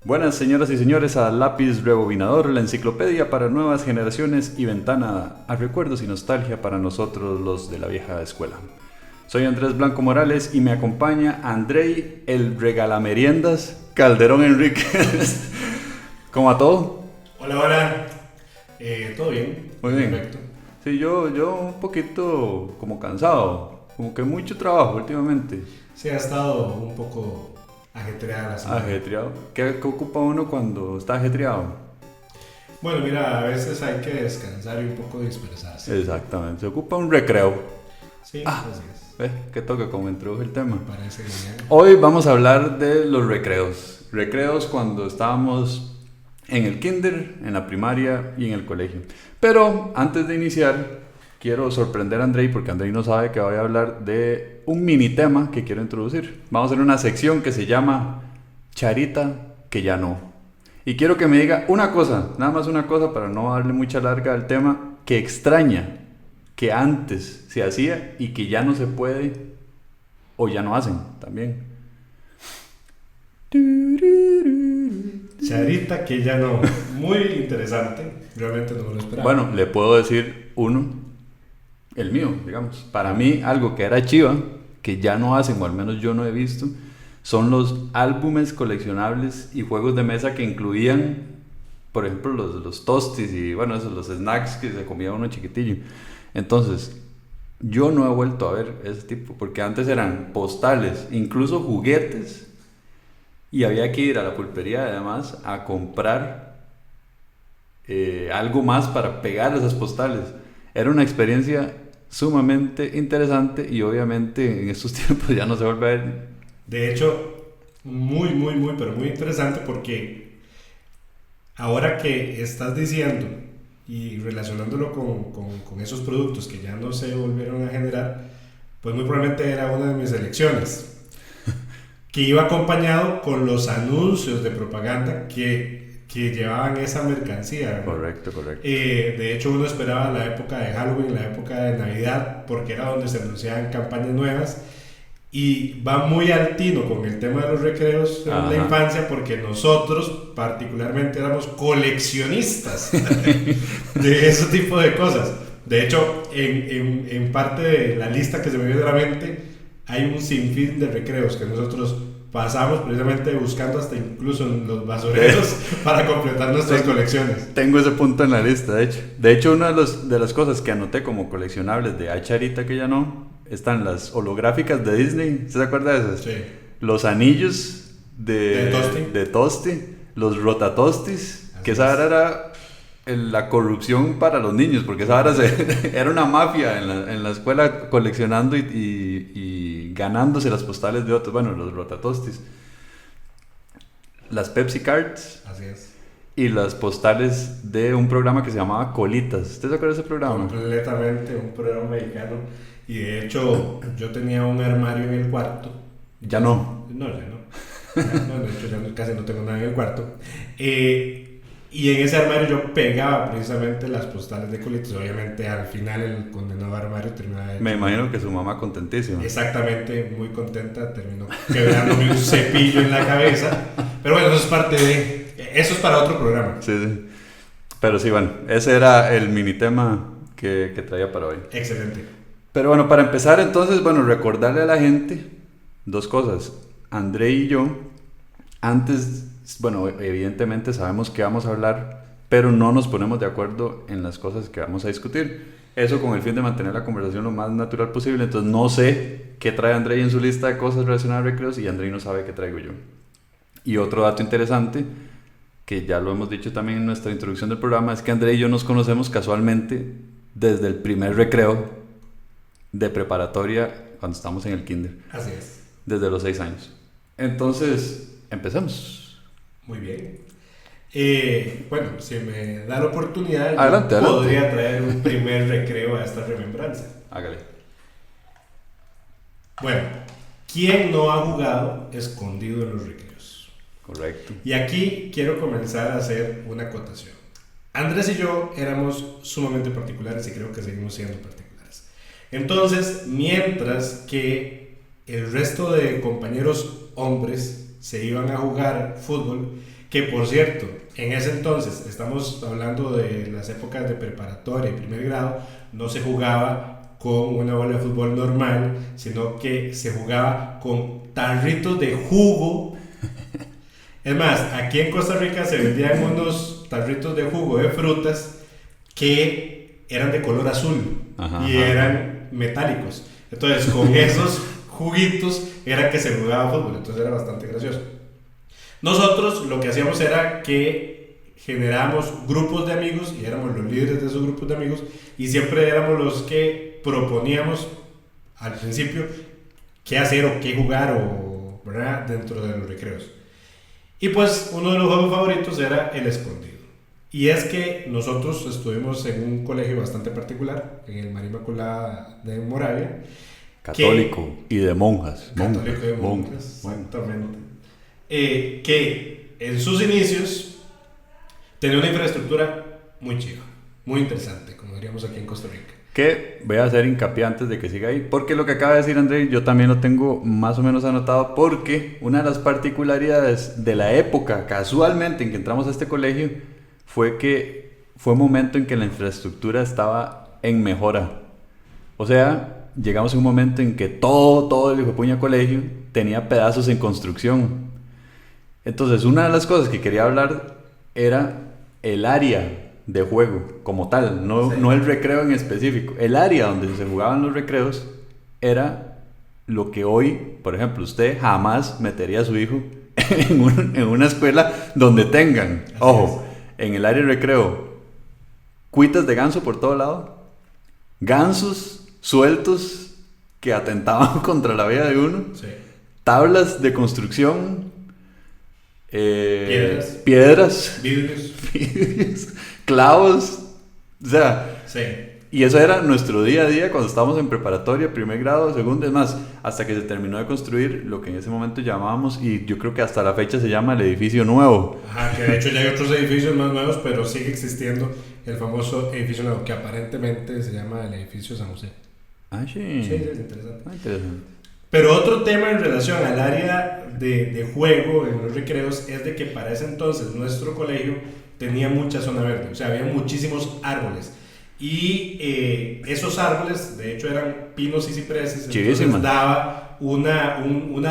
Buenas señoras y señores a Lápiz Rebobinador, la enciclopedia para nuevas generaciones y ventana a recuerdos y nostalgia para nosotros los de la vieja escuela. Soy Andrés Blanco Morales y me acompaña Andrei, el regalameriendas Calderón Enríquez. ¿Cómo va todo? Hola, hola. ¿Todo bien? Muy bien. Perfecto. Sí, yo un poquito como cansado, como que mucho trabajo últimamente. Sí, ha estado un poco ajetreada la semana. Ajetreado. ¿Qué ocupa uno cuando está ajetreado? Bueno, mira, a veces hay que descansar y un poco dispersarse. Exactamente, se ocupa un recreo. Sí, Ah. así es. ¿Qué toca como introduje el tema? Me parece genial. Hoy vamos a hablar de los recreos. Recreos cuando estábamos en el kinder, en la primaria y en el colegio. Pero antes de iniciar, quiero sorprender a Andrei porque Andrei no sabe que voy a hablar de un mini tema que quiero introducir. Vamos a hacer una sección que se llama Charita que ya no. Y quiero que me diga una cosa, nada más una cosa para no darle mucha larga al tema, que extraña que antes se hacía y que ya no se puede o ya no hacen también. Charita, que ya no. Muy interesante. Realmente no me lo esperaba. Bueno, le puedo decir uno, el mío, digamos. Para mí, algo que era chiva, que ya no hacen, o al menos yo no he visto, son los álbumes coleccionables y juegos de mesa que incluían, por ejemplo, los tostis y, bueno, esos, los snacks que se comía uno chiquitillo. Entonces, yo no he vuelto a ver ese tipo, porque antes eran postales, incluso juguetes, y había que ir a la pulpería además a comprar algo más para pegar esas postales. Era una experiencia sumamente interesante y obviamente en estos tiempos ya no se vuelve a ver. De hecho, pero muy interesante porque ahora que estás diciendo y relacionándolo con esos productos que ya no se volvieron a generar, pues muy probablemente era una de mis elecciones. Que iba acompañado con los anuncios de propaganda que llevaban esa mercancía, ¿verdad? Correcto, correcto. De hecho, uno esperaba la época de Halloween, la época de Navidad, porque era donde se anunciaban campañas nuevas. Y va muy al tino con el tema de los recreos en la infancia, porque nosotros particularmente éramos coleccionistas de ese tipo de cosas. De hecho, en parte de la lista que se me viene de la mente, hay un sinfín de recreos que nosotros pasamos precisamente buscando hasta incluso en los basureros para completar nuestras colecciones. Tengo ese punto en la lista, de hecho. De hecho, una de las cosas que anoté como coleccionables de Charita que ya no, están las holográficas de Disney. ¿Se acuerda de esas? Sí. Los anillos de Tosti, los rotatostis, que esa era la corrupción para los niños, porque esa era una mafia en la escuela coleccionando y ganándose las postales de otros. Bueno, los rotatostis, las Pepsi Cards. Así es. Y las postales de un programa que se llamaba Colitas. ¿Usted se acuerda de ese programa? Completamente, un programa mexicano. Y de hecho, yo tenía un armario en el cuarto. Ya no. No, ya no. No, de hecho, ya casi no tengo nada en el cuarto. Y en ese armario yo pegaba precisamente las postales de Colitas. Obviamente, al final, el condenado armario terminaba hecho. Me imagino que su mamá contentísima. Exactamente, muy contenta. Terminó quebrándome un cepillo en la cabeza. Pero bueno, eso es parte de. Eso es para otro programa. Sí, sí. Pero sí, bueno, ese era el mini tema que traía para hoy. Excelente. Pero bueno, para empezar entonces, bueno, recordarle a la gente dos cosas. André y yo, antes, bueno, evidentemente sabemos que vamos a hablar, pero no nos ponemos de acuerdo en las cosas que vamos a discutir. Eso con el fin de mantener la conversación lo más natural posible. Entonces no sé qué trae André en su lista de cosas relacionadas a recreos y André no sabe qué traigo yo. Y otro dato interesante, que ya lo hemos dicho también en nuestra introducción del programa, es que André y yo nos conocemos casualmente desde el primer recreo de preparatoria cuando estamos en el kinder. Así es. Desde los 6 años. Entonces, empecemos. Muy bien. Bueno, si me da la oportunidad, adelante, podría traer un primer recreo a esta remembranza. Hágale. Bueno, ¿quién no ha jugado escondido en los recreos? Correcto. Y aquí quiero comenzar a hacer una acotación. Andrés y yo éramos sumamente particulares y creo que seguimos siendo particulares. Entonces, mientras que el resto de compañeros hombres se iban a jugar fútbol, Que por cierto, en ese entonces, estamos hablando de las épocas de preparatoria y primer grado, no se jugaba con una bola de fútbol normal, sino que se jugaba con tarritos de jugo. Es más, aquí en Costa Rica se vendían unos tarritos de jugo de frutas que eran de color azul y eran metálicos. Entonces, con esos juguitos era que se jugaba fútbol, entonces era bastante gracioso. Nosotros lo que hacíamos era que generábamos grupos de amigos y éramos los líderes de esos grupos de amigos y siempre éramos los que proponíamos al principio qué hacer o qué jugar o, ¿verdad?, dentro de los recreos. Y pues uno de los juegos favoritos era el escondido. Y es que nosotros estuvimos en un colegio bastante particular, en el María Inmaculada de Moravia. Católico y de monjas. Católico y de monjas, exactamente. Que en sus inicios tenía una infraestructura muy chiva, muy interesante, como diríamos aquí en Costa Rica. Que voy a hacer hincapié antes de que siga ahí, porque lo que acaba de decir André, yo también lo tengo más o menos anotado, porque una de las particularidades de la época, casualmente, en que entramos a este colegio, fue que fue un momento en que la infraestructura estaba en mejora. O sea, llegamos a un momento en que todo el hijopuña colegio tenía pedazos en construcción. Entonces, una de las cosas que quería hablar era el área de juego como tal, no el recreo en específico. El área donde se jugaban los recreos era lo que hoy, por ejemplo, usted jamás metería a su hijo en una escuela donde tengan, ojo, en el área de recreo, cuitas de ganso por todo lado, gansos sueltos que atentaban contra la vida de uno, tablas de construcción, piedras, vidrios, clavos, o sea, y eso era nuestro día a día cuando estábamos en preparatoria, primer grado, segundo, es más, hasta que se terminó de construir lo que en ese momento llamábamos, y yo creo que hasta la fecha se llama el edificio nuevo. Ajá, que de hecho ya hay otros edificios más nuevos, pero sigue existiendo el famoso edificio nuevo, que aparentemente se llama el edificio San José. Ah, sí. Sí, es interesante. Interesante. Pero otro tema en relación al área de juego en los recreos es de que para ese entonces nuestro colegio tenía mucha zona verde, o sea, había muchísimos árboles. Y esos árboles, de hecho, eran pinos y cipreses, entonces daba una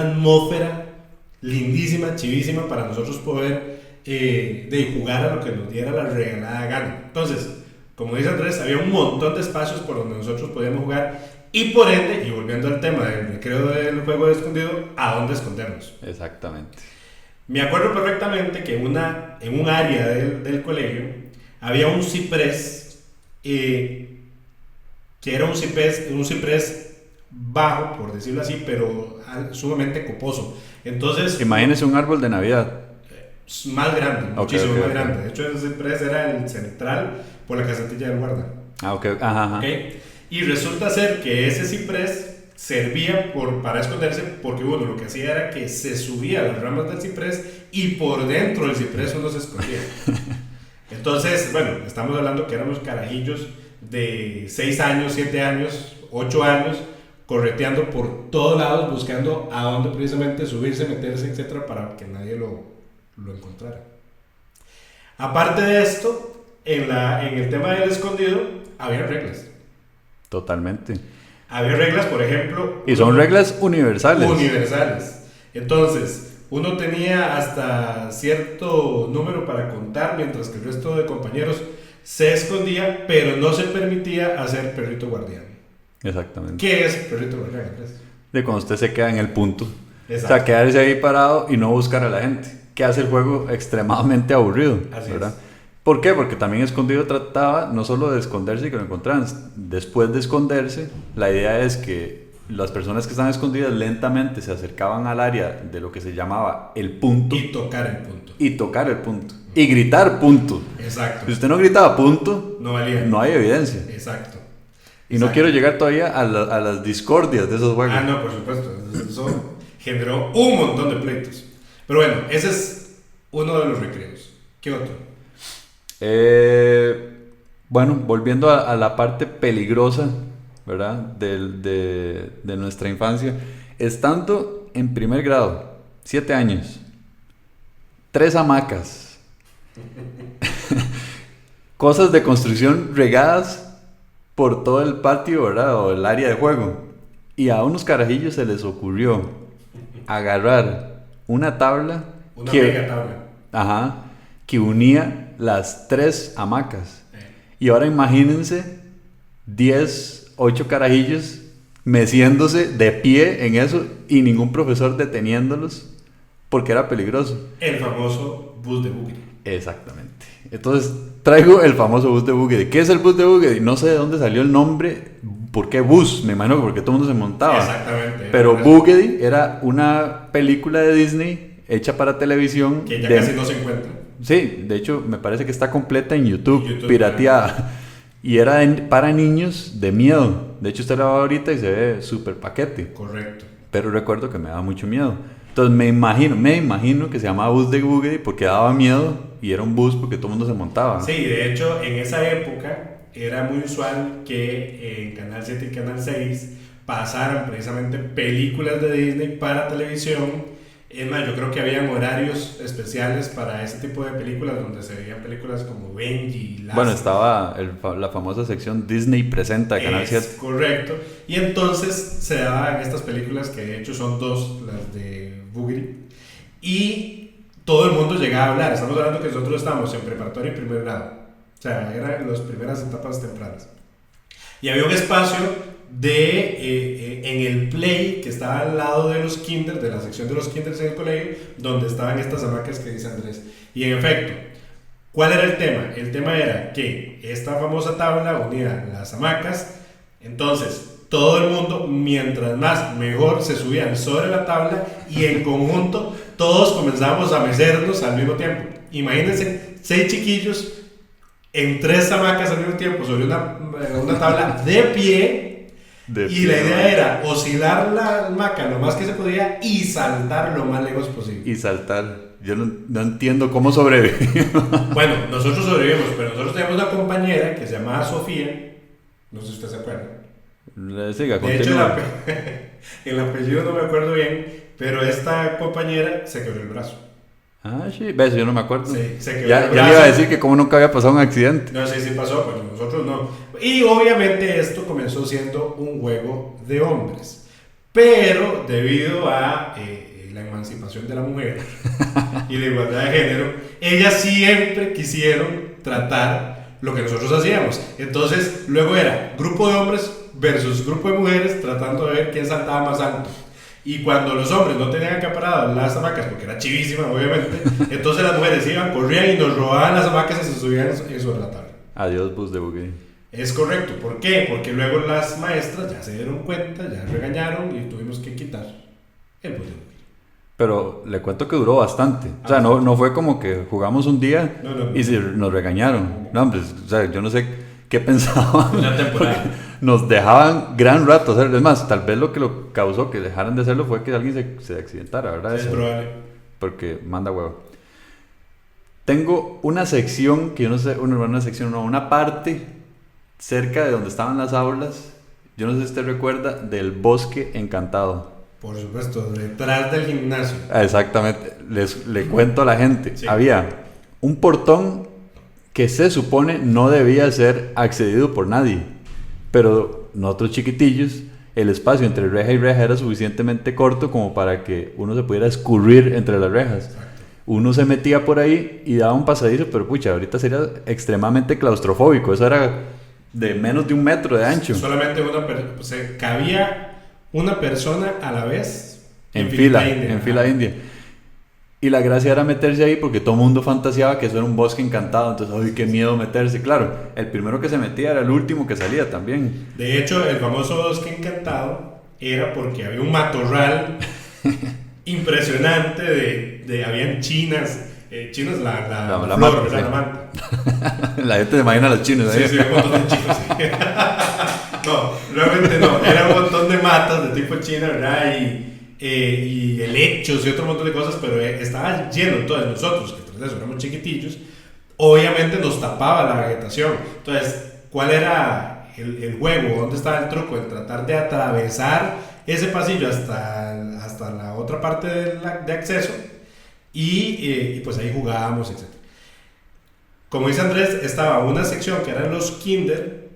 atmósfera lindísima, chivísima, para nosotros poder de jugar a lo que nos diera la regalada gana. Entonces, como dice Andrés, había un montón de espacios por donde nosotros podíamos jugar. Y por ende, y volviendo al tema del recreo del juego de escondido, ¿a dónde escondernos? Exactamente. Me acuerdo perfectamente que en un área del colegio había un ciprés, que era un ciprés bajo, por decirlo así, pero sumamente coposo. Entonces, imagínese un árbol de Navidad. Más grande, muchísimo más grande. De hecho, ese ciprés era el central por la casetilla del guarda. Ah, ok. Ajá. Okay. Y resulta ser que ese ciprés servía para esconderse, porque bueno, lo que hacía era que se subía a las ramas del ciprés y por dentro del ciprés uno se escondía. Entonces, bueno, estamos hablando que éramos carajillos de 6 años, 7 años, 8 años, correteando por todos lados, buscando a dónde precisamente subirse, meterse, etcétera, para que nadie lo encontrara. Aparte de esto, en el tema del escondido, había reglas. Totalmente. Había reglas, por ejemplo... Y son reglas universales. Universales. Entonces, uno tenía hasta cierto número para contar, mientras que el resto de compañeros se escondía, pero no se permitía hacer perrito guardián. Exactamente. ¿Qué es perrito guardián? De cuando usted se queda en el punto. Exacto. O sea, quedarse ahí parado y no buscar a la gente, que hace el juego extremadamente aburrido. Así ¿verdad? es. ¿Por qué? Porque también escondido trataba no solo de esconderse y que lo encontraran. Después de esconderse, la idea es que las personas que están escondidas lentamente se acercaban al área de lo que se llamaba el punto. Y tocar el punto. Y gritar punto. Exacto. Si usted no gritaba punto, no valía. No hay evidencia. Exacto. Y no quiero llegar todavía a las discordias de esos juegos. Ah, no, por supuesto. Eso generó un montón de pleitos. Pero bueno, ese es uno de los recreos. ¿Qué otro? Bueno, volviendo a la parte peligrosa, ¿verdad? De nuestra infancia, estando en primer grado, 7 años, 3 hamacas, cosas de construcción regadas por todo el patio, ¿verdad? O el área de juego. Y a unos carajillos se les ocurrió agarrar una tabla Una mega tabla. Que unía las 3 hamacas. Y ahora imagínense 8 carajillos meciéndose de pie en eso y ningún profesor deteniéndolos porque era peligroso. El famoso bus de Bugatti. Exactamente. Entonces traigo el famoso bus de Bugatti. ¿Qué es el bus de Bugatti? No sé de dónde salió el nombre. ¿Por qué bus? Me imagino que porque todo el mundo se montaba. Exactamente. Pero Bugatti era una película de Disney hecha para televisión. Que ya casi no se encuentra. Sí, de hecho me parece que está completa en YouTube pirateada. Y era para niños de miedo. De hecho usted la va ahorita y se ve súper paquete. Correcto. Pero recuerdo que me daba mucho miedo. Entonces me imagino que se llamaba bus de Bugatti porque daba miedo y era un bus porque todo el mundo se montaba. Sí, de hecho en esa época era muy usual que en Canal 7 y Canal 6 pasaran precisamente películas de Disney para televisión. Es más, yo creo que habían horarios especiales para ese tipo de películas donde se veían películas como Benji, Lassie. Bueno, estaba la famosa sección Disney Presenta de Canal 7. Correcto. Y entonces se daban estas películas que de hecho son 2, las de Bugatti. Y todo el mundo llegaba a hablar. Estamos hablando que nosotros estábamos en preparatoria y primer grado. O sea, eran las primeras etapas tempranas. Y había un espacio en el play que estaba al lado de los kinders, de la sección de los kinders en el colegio, donde estaban estas hamacas que dice Andrés. Y en efecto, ¿cuál era el tema? El tema era que esta famosa tabla unía las hamacas. Entonces todo el mundo, mientras más mejor, se subían sobre la tabla y en conjunto todos comenzábamos a mecernos al mismo tiempo. Imagínense 6 chiquillos en 3 hamacas al mismo tiempo sobre una tabla de pie. Y la idea era oscilar la hamaca lo más que se podía y saltar lo más lejos posible. Y saltar. Yo no entiendo cómo sobrevivimos. Bueno, nosotros sobrevivimos, pero nosotros teníamos una compañera que se llamaba Sofía. No sé si usted se acuerda. Siga, de hecho, el apellido no me acuerdo bien, pero esta compañera se quebró el brazo. Ah, sí, ves, yo no me acuerdo. Sí, se quebró ya, el brazo. Ya le iba a decir que como nunca había pasado un accidente. No, sí pasó, pero nosotros no. Y obviamente esto comenzó siendo un juego de hombres. Pero debido a la emancipación de la mujer y la igualdad de género, ellas siempre quisieron tratar lo que nosotros hacíamos. Entonces, luego era grupo de hombres versus grupo de mujeres tratando de ver quién saltaba más alto. Y cuando los hombres no tenían acaparadas las hamacas, porque era chivísima, obviamente, entonces las mujeres iban, corrían y nos robaban las hamacas y se subían sobre la tabla. Adiós, bus de Bugatti. Es correcto. ¿Por qué? Porque luego las maestras ya se dieron cuenta, ya regañaron y tuvimos que quitar el bus de Bugatti. Pero le cuento que duró bastante. O sea, no fue como que jugamos un día y nos regañaron. No, pues, o sea, yo no sé qué pensaban. Una temporada. Nos dejaban gran rato hacerlo. Es más, tal vez lo que lo causó que dejaran de hacerlo fue que alguien se accidentara, ¿verdad? Sí, es probable. Porque manda huevo. Tengo una sección, que yo no sé, una parte cerca de donde estaban las aulas. Yo no sé si usted recuerda del Bosque Encantado. Por supuesto, detrás del gimnasio. Exactamente. Le cuento a la gente. Sí. Había un portón que se supone no debía ser accedido por nadie. Pero nosotros chiquitillos, el espacio entre reja y reja era suficientemente corto como para que uno se pudiera escurrir entre las rejas. Exacto. Uno se metía por ahí y daba un pasadizo, pero pucha, ahorita sería extremadamente claustrofóbico. Eso era de menos de 1 metro de ancho. Solamente cabía una persona a la vez en fila india. Y la gracia era meterse ahí porque todo el mundo fantaseaba que eso era un bosque encantado. Entonces, ¡ay, qué miedo meterse! Claro, el primero que se metía era el último que salía también. De hecho, el famoso bosque encantado era porque había un matorral impresionante habían chinas. Chinos, la flor, manta, ¿verdad? sí. La manta. La gente se imagina a los chinos ahí. Sí, un montón de chinos. Sí. No, realmente no. Era un montón de matas de tipo china, ¿verdad? Y helechos y otro montón de cosas, pero estaba lleno. Entonces nosotros, que tras eso éramos chiquitillos, obviamente nos tapaba la vegetación. Entonces, ¿cuál era el juego? ¿Dónde estaba el truco? En tratar de atravesar ese pasillo hasta la otra parte de acceso y pues ahí jugábamos, etc. Como dice Andrés, estaba una sección que eran los kinder,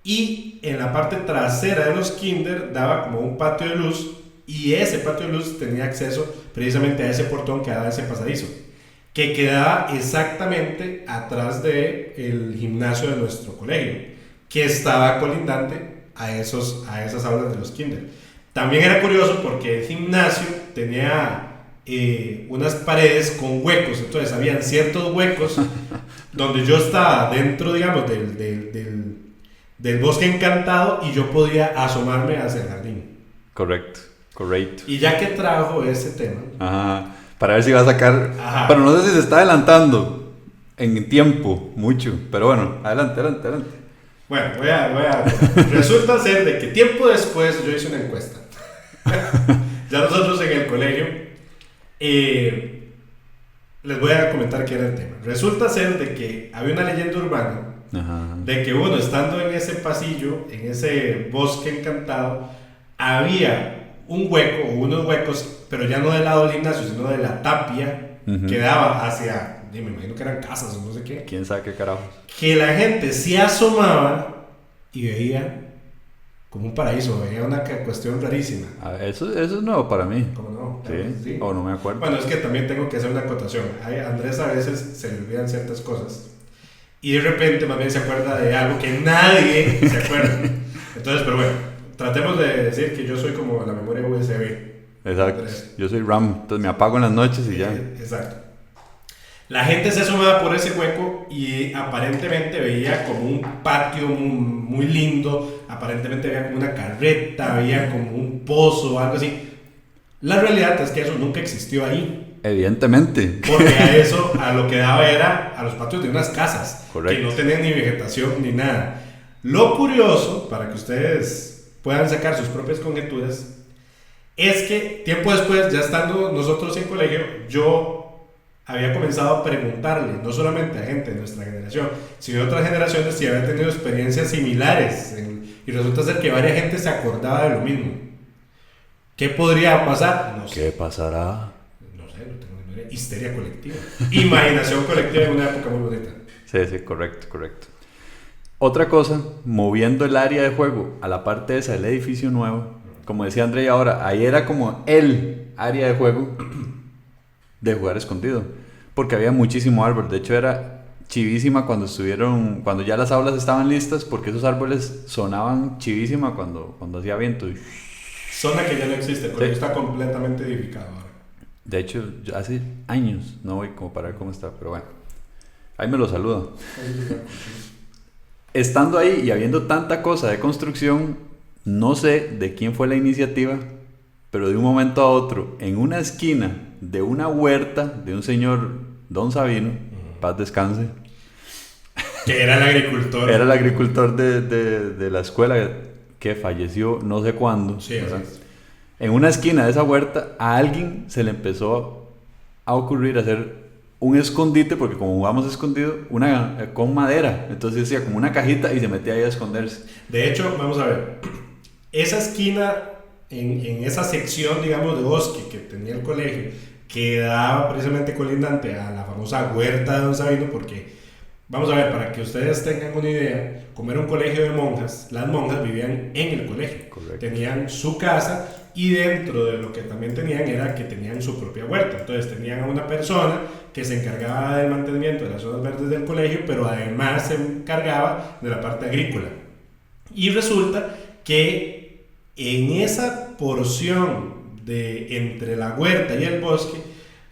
y en la parte trasera de los kinder daba como un patio de luz, y ese patio de luz tenía acceso precisamente a ese portón que daba ese pasadizo, que quedaba exactamente atrás del gimnasio de nuestro colegio, que estaba colindante a esas aulas de los kinder. También era curioso porque el gimnasio tenía unas paredes con huecos, entonces habían ciertos huecos donde yo estaba dentro, digamos, del bosque encantado, y yo podía asomarme hacia el jardín. Correcto. Y ya que trajo ese tema... Ajá. Para ver si va a sacar... Ajá. Pero no sé si se está adelantando en tiempo, mucho. Pero bueno, adelante. Bueno, voy a... Resulta ser de que tiempo después yo hice una encuesta. Ya nosotros en el colegio... les voy a comentar qué era el tema. Resulta ser de que había una leyenda urbana. Ajá. De que uno, estando en ese pasillo, en ese bosque encantado, había un hueco o unos huecos, pero ya no del lado del gimnasio, sino de la tapia, que daba hacia, me imagino que eran casas o no sé qué. ¿Quién sabe qué carajos? Que la gente se asomaba y veía como un paraíso, veía una cuestión rarísima. Eso es nuevo para mí. ¿Cómo no? Sí. O no me acuerdo. Bueno, es que también tengo que hacer una acotación. A Andrés a veces se le olvidan ciertas cosas, y de repente más bien se acuerda de algo que nadie se acuerda. Entonces, pero bueno, tratemos de decir que yo soy como la memoria USB. Exacto. Yo soy RAM, entonces me apago en las noches y ya. Exacto. La gente se asomaba por ese hueco y aparentemente veía como un patio muy lindo, aparentemente veía como una carreta, veía como un pozo o algo así. La realidad es que eso nunca existió ahí. Evidentemente. Porque a lo que daba era a los patios de unas casas. Correcto. Que no tenían ni vegetación ni nada. Lo curioso, para que ustedes puedan sacar sus propias conjeturas, es que tiempo después, ya estando nosotros en colegio, yo había comenzado a preguntarle, no solamente a gente de nuestra generación, sino de otras generaciones, si habían tenido experiencias similares, y resulta ser que varias gente se acordaba de lo mismo. ¿Qué podría pasar? No sé. ¿Qué pasará? No sé, no tengo ni idea. Histeria colectiva. Imaginación colectiva en una época muy bonita. Sí, correcto. Otra cosa, moviendo el área de juego a la parte esa del edificio nuevo, como decía André ahora, ahí era como el área de juego de jugar escondido, porque había muchísimo árbol. De hecho era chivísima cuando ya las aulas estaban listas, porque esos árboles sonaban chivísima cuando hacía viento. Zona que ya no existe, porque está completamente edificado ahora. De hecho, hace años no voy como para ver cómo está, pero bueno, ahí me lo saludo. Estando ahí y habiendo tanta cosa de construcción, no sé de quién fue la iniciativa, pero de un momento a otro, en una esquina de una huerta de un señor, Don Sabino, paz descanse. Que era el agricultor. Era el agricultor de la escuela que falleció no sé cuándo. Sí, así es. En una esquina de esa huerta, a alguien se le empezó a ocurrir hacer un escondite, porque como jugamos escondido, con madera, entonces hacía como una cajita y se metía ahí a esconderse. De hecho, vamos a ver, esa esquina, en esa sección, digamos, de bosque que tenía el colegio, quedaba precisamente colindante a la famosa huerta de Don Sabino, porque, vamos a ver, para que ustedes tengan una idea, como era un colegio de monjas, las monjas vivían en el colegio. Correcto. Tenían su casa, y dentro de lo que también tenían era que tenían su propia huerta. Entonces tenían a una persona que se encargaba del mantenimiento de las zonas verdes del colegio, pero además se encargaba de la parte agrícola. Y resulta que en esa porción entre la huerta y el bosque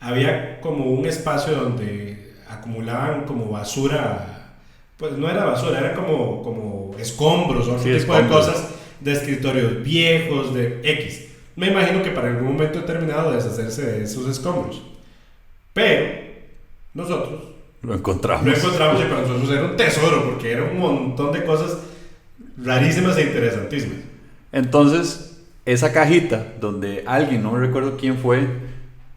había como un espacio donde acumulaban como basura, pues no era basura, era como escombros o otro tipo de cosas, de escritorios viejos, de X. Me imagino que para algún momento determinado deshacerse de esos escombros. Pero nosotros lo encontramos y para nosotros era un tesoro, porque era un montón de cosas rarísimas e interesantísimas. Entonces, esa cajita donde alguien, no me recuerdo quién fue,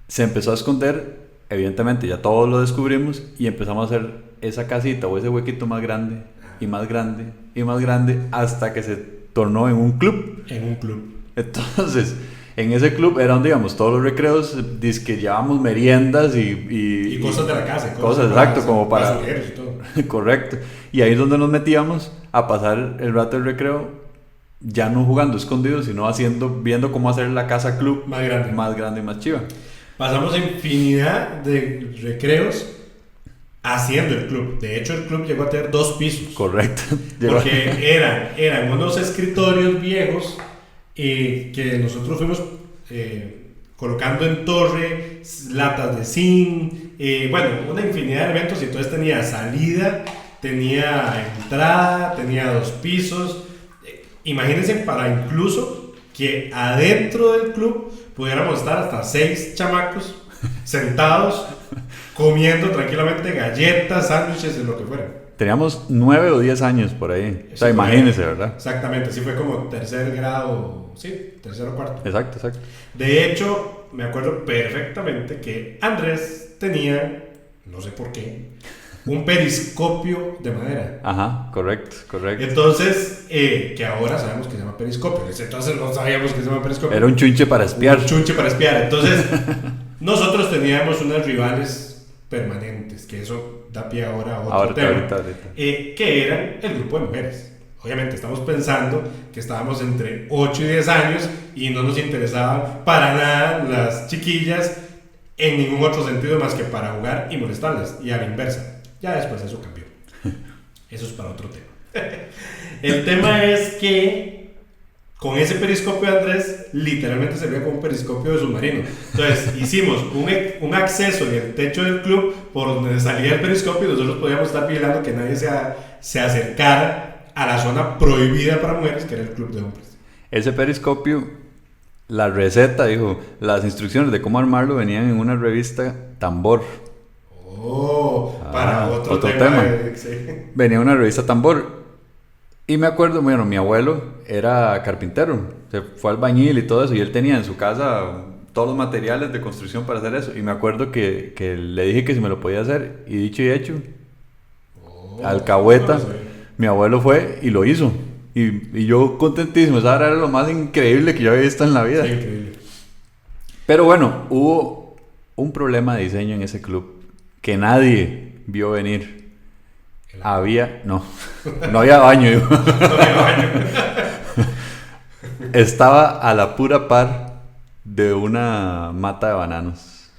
se empezó a esconder. Evidentemente ya todos lo descubrimos y empezamos a hacer esa casita o ese huequito más grande y más grande y más grande hasta que se tornó en un club. En un club. Entonces, en ese club era donde íbamos todos los recreos, dizque llevábamos meriendas y cosas de la casa. Cosas, exacto, como para... Y todo. Correcto. Y ahí es donde nos metíamos a pasar el rato del recreo, ya no jugando escondidos, sino viendo cómo hacer la casa club más grande y más chiva. Pasamos infinidad de recreos haciendo el club. De hecho, el club llegó a tener 2 pisos. Correcto. Porque eran unos escritorios viejos que nosotros fuimos colocando en torre, latas de zinc, bueno, una infinidad de elementos. Y entonces tenía salida, tenía entrada, tenía 2 pisos. Imagínense para incluso que adentro del club pudiéramos estar hasta 6 chamacos sentados comiendo tranquilamente galletas, sándwiches y lo que fuera. Teníamos 9 o 10 años por ahí. Eso, o sea, imagínense, ¿verdad? Exactamente, sí fue como tercer grado, sí, tercero o cuarto. Exacto. De hecho, me acuerdo perfectamente que Andrés tenía, no sé por qué, un periscopio de madera. Ajá, correcto. Entonces, que ahora sabemos que se llama periscopio. Entonces no sabíamos que se llama periscopio. Era un chunche para espiar. Entonces, nosotros teníamos unas rivales permanentes, que eso da pie ahora a otro tema. Ahorita. Que eran el grupo de mujeres. Obviamente estamos pensando que estábamos entre 8 y 10 años y no nos interesaban para nada las chiquillas en ningún otro sentido más que para jugar y molestarlas, y a la inversa. Ya después eso cambió. Eso es para otro tema. El tema es que con ese periscopio de Andrés, literalmente servía como un periscopio de submarino. Entonces hicimos un acceso en el techo del club por donde salía el periscopio y nosotros podíamos estar vigilando que nadie se acercara a la zona prohibida para mujeres, que era el club de hombres. Ese periscopio, la receta, las instrucciones de cómo armarlo venían en una revista Tambor. Para otro tema. Sí. Venía una revista Tambor. Y me acuerdo, bueno, mi abuelo era carpintero, se fue albañil y todo eso, y él tenía en su casa todos los materiales de construcción para hacer eso. Y me acuerdo que le dije que si me lo podía hacer, y dicho y hecho, alcahueta, mi abuelo fue y lo hizo. Y yo contentísimo, esa era lo más increíble que yo había visto en la vida. Sí, increíble. Pero bueno, hubo un problema de diseño en ese club que nadie vio venir. No había baño. No había baño. Estaba a la pura par de una mata de bananos.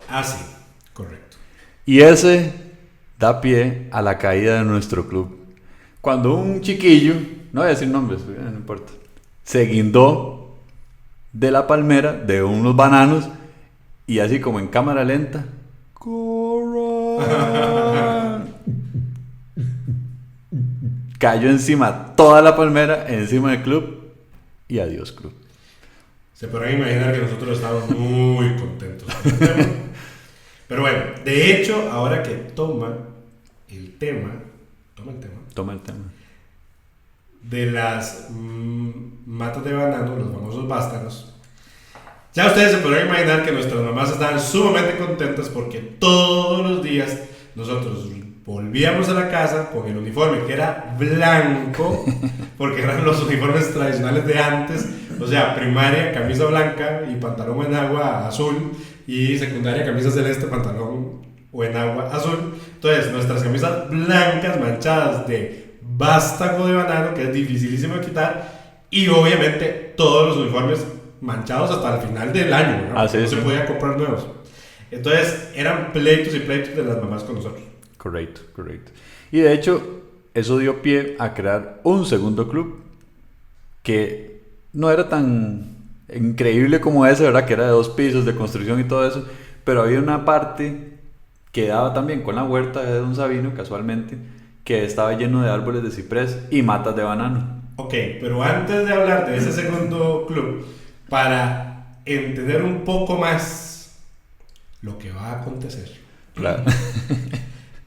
Ah, sí, correcto. Y ese da pie a la caída de nuestro club. Cuando un chiquillo, no voy a decir nombres, no importa, se guindó de la palmera de unos bananos y así como en cámara lenta, cayó encima toda la palmera, encima del club, y adiós club. Se podrán imaginar que nosotros estábamos muy contentos con el tema. Pero bueno, de hecho, ahora que toma el tema de las matas de banano, los famosos vástagos, ya ustedes se podrán imaginar que nuestras mamás estaban sumamente contentas porque todos los días nosotros volvíamos a la casa con el uniforme que era blanco, porque eran los uniformes tradicionales de antes, o sea, primaria, camisa blanca y pantalón en agua azul, y secundaria, camisa celeste, pantalón o en agua azul. Entonces, nuestras camisas blancas manchadas de vástago de banano, que es dificilísimo de quitar, y obviamente todos los uniformes manchados hasta el final del año, ¿no? Sí, no se podía comprar nuevos. Entonces, eran pleitos y pleitos de las mamás con nosotros. Correcto. Y de hecho, eso dio pie a crear un segundo club que no era tan increíble como ese, ¿verdad? Que era de 2 pisos de construcción y todo eso, pero había una parte que daba también con la huerta de Don Sabino, casualmente, que estaba lleno de árboles de ciprés y matas de banano. Ok, pero antes de hablar de ese segundo club, para entender un poco más lo que va a acontecer, claro,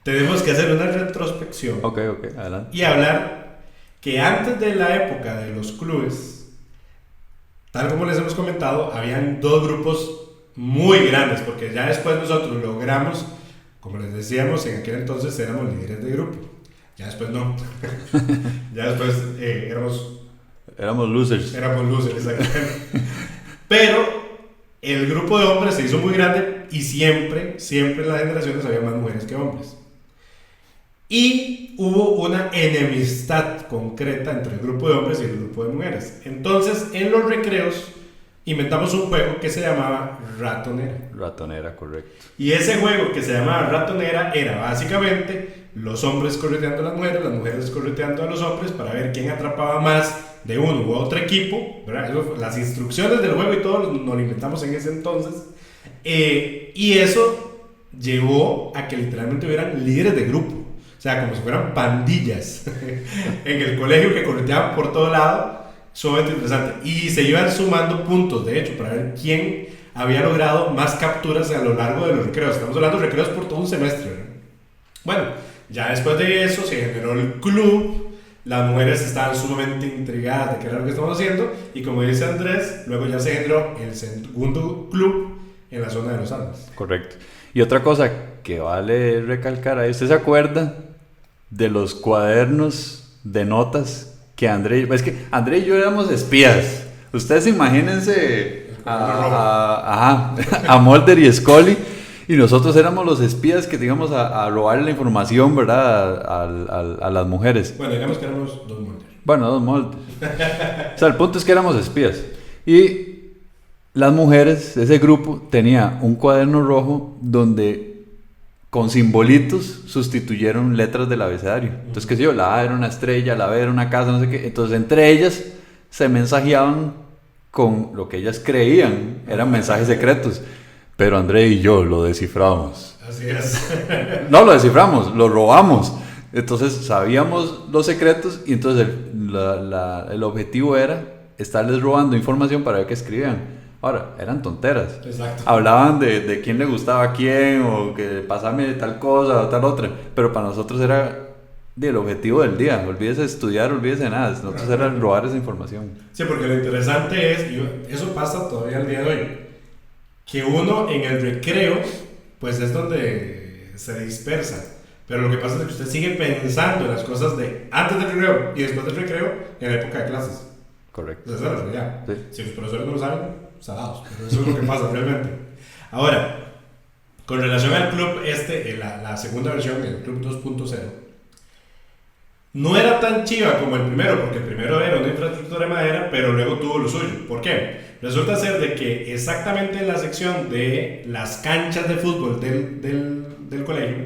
tenemos que hacer una retrospección. Ok, adelante. Y hablar que antes de la época de los clubes, tal como les hemos comentado, habían 2 grupos muy grandes, porque ya después nosotros logramos, como les decíamos, en aquel entonces éramos líderes de grupo. Ya después no. Ya después éramos losers. Éramos losers, exactamente. Pero el grupo de hombres se hizo muy grande y siempre en las generaciones había más mujeres que hombres. Y hubo una enemistad concreta entre el grupo de hombres y el grupo de mujeres. Entonces, en los recreos inventamos un juego que se llamaba Ratonera. Ratonera, correcto. Y ese juego que se llamaba Ratonera era básicamente los hombres correteando a las mujeres correteando a los hombres para ver quién atrapaba más de uno u otro equipo, ¿verdad? Las instrucciones del juego y todo nos lo inventamos en ese entonces. Y eso llevó a que literalmente hubieran líderes de grupo. O sea, como si fueran pandillas en el colegio que correteaban por todo lado. Sumamente interesante. Y se iban sumando puntos, de hecho, para ver quién había logrado más capturas a lo largo de los recreos. Estamos hablando de recreos por todo un semestre, ¿verdad? Bueno, ya después de eso se generó el club. Las mujeres estaban sumamente intrigadas de qué era lo que estamos haciendo. Y como dice Andrés, luego ya se generó el segundo club en la zona de los Andes. Correcto. Y otra cosa que vale recalcar ahí, ¿usted se acuerda de los cuadernos de notas que es que André y yo éramos espías? Ustedes imagínense a Mulder y Scully, y nosotros éramos los espías que íbamos a robar la información, ¿verdad? A las mujeres. Bueno, digamos que éramos dos Mulder. Bueno, dos Mulder. O sea, el punto es que éramos espías. Y las mujeres, ese grupo, tenía un cuaderno rojo donde con simbolitos sustituyeron letras del abecedario. Entonces, qué sé yo, la A era una estrella, la B era una casa, no sé qué. Entonces, entre ellas se mensajeaban con lo que ellas creían eran mensajes secretos. Pero André y yo lo desciframos. Así es. No lo desciframos, lo robamos. Entonces, sabíamos los secretos y entonces el objetivo era estarles robando información para ver qué escribían. Ahora, eran tonteras. Exacto. Hablaban de quién le gustaba a quién, o que pasame tal cosa o tal otra. Pero para nosotros era el objetivo del día. Olvídese de estudiar, olvídese de nada. Nosotros era robar esa información. Sí, porque lo interesante es, y eso pasa todavía al día de hoy, que uno en el recreo, pues es donde se dispersa. Pero lo que pasa es que usted sigue pensando en las cosas de antes del recreo y después del recreo en la época de clases. Correcto. Esa es la realidad. Sí. Si los profesores no lo saben, salados, pero eso es lo que pasa realmente. Ahora, con relación al club la segunda versión, el club 2.0, no era tan chiva como el primero, porque el primero era una infraestructura de madera, pero luego tuvo lo suyo. ¿Por qué? Resulta ser de que exactamente en la sección de las canchas de fútbol del colegio,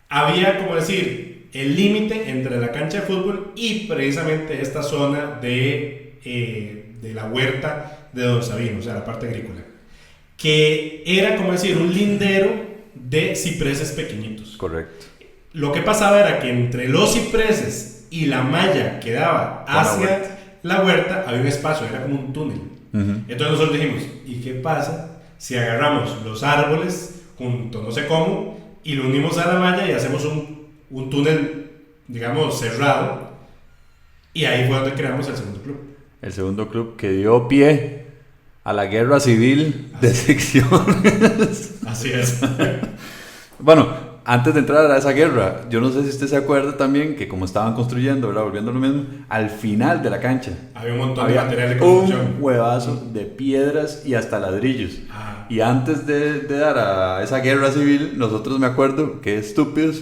había, como decir, el límite entre la cancha de fútbol y precisamente esta zona de la huerta de Don Sabino, o sea, la parte agrícola, que era, como decir, un lindero de cipreses pequeñitos. Correcto. Lo que pasaba era que entre los cipreses y la malla que daba hacia la huerta había un espacio, era como un túnel. Entonces nosotros dijimos, ¿y qué pasa si agarramos los árboles juntos, no sé cómo, y lo unimos a la malla y hacemos un túnel, digamos, cerrado? Y ahí fue donde creamos el segundo club. El segundo club que dio pie a la guerra civil de secciones. Así es. Bueno, antes de entrar a esa guerra, yo no sé si usted se acuerda también que como estaban construyendo, ¿verdad? Volviendo a lo mismo, al final de la cancha había un montón de material de construcción. Un huevazo de piedras y hasta ladrillos. Ajá. Y antes de dar a esa guerra civil, nosotros, me acuerdo, que estúpidos,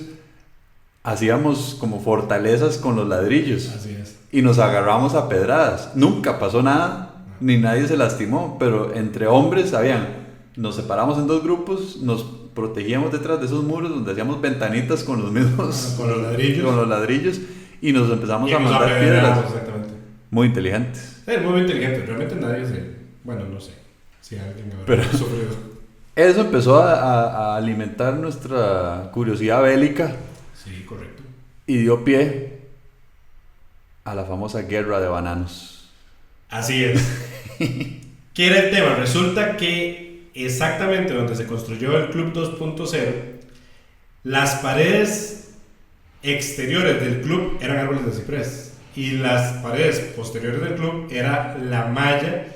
hacíamos como fortalezas con los ladrillos. Así es. Y nos agarramos a pedradas. Nunca pasó nada, ni nadie se lastimó, pero entre hombres, nos separamos en dos grupos, nos protegíamos detrás de esos muros donde hacíamos ventanitas con los mismos... Con los ladrillos. Y nos empezamos a mandar piedras. Exactamente. Muy inteligentes. Es muy inteligente. Realmente nadie bueno, no sé si alguien habrá sufrido. Eso empezó a alimentar nuestra curiosidad bélica. Sí, correcto. Y dio pie a la famosa guerra de bananos. Así es. ¿Qué era el tema? Resulta que exactamente donde se construyó el Club 2.0, las paredes exteriores del club eran árboles de ciprés y las paredes posteriores del club era la malla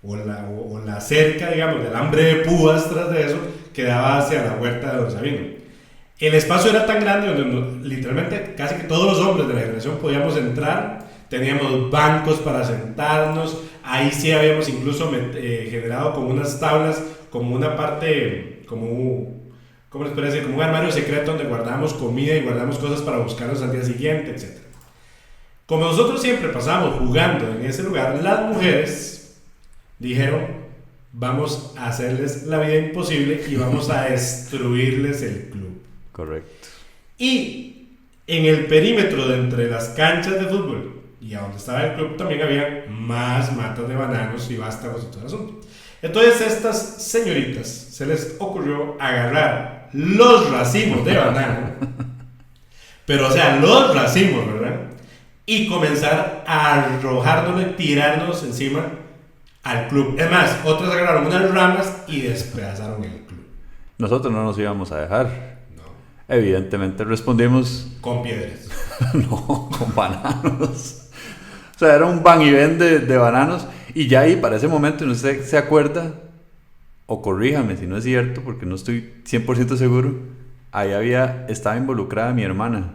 o la cerca, digamos, de alambre de púas tras de eso que daba hacia la huerta de Don Sabino. El espacio era tan grande donde literalmente casi que todos los hombres de la generación podíamos entrar, teníamos bancos para sentarnos, ahí sí habíamos incluso generado como unas tablas, como una parte, ¿cómo les parece? Como un armario secreto donde guardábamos comida y guardábamos cosas para buscarnos al día siguiente, etc. Como nosotros siempre pasábamos jugando en ese lugar, las mujeres dijeron, vamos a hacerles la vida imposible y vamos a destruirles el club. Correcto. Y en el perímetro de entre las canchas de fútbol y a donde estaba el club también había más matas de bananos y vástagos y todo el asunto. Entonces estas señoritas se les ocurrió agarrar los racimos de banano, pero o sea, los racimos, ¿verdad? Y comenzar a arrojarnos y tirarnos encima al club. Es más, otras agarraron unas ramas y despedazaron el club. Nosotros no nos íbamos a dejar. No. Evidentemente respondimos... Con piedras. No, con bananos. O sea, era un van y ven de bananos. Y ya ahí, para ese momento, no sé si se acuerda, o corríjame si no es cierto, porque no estoy 100% seguro, ahí estaba involucrada mi hermana.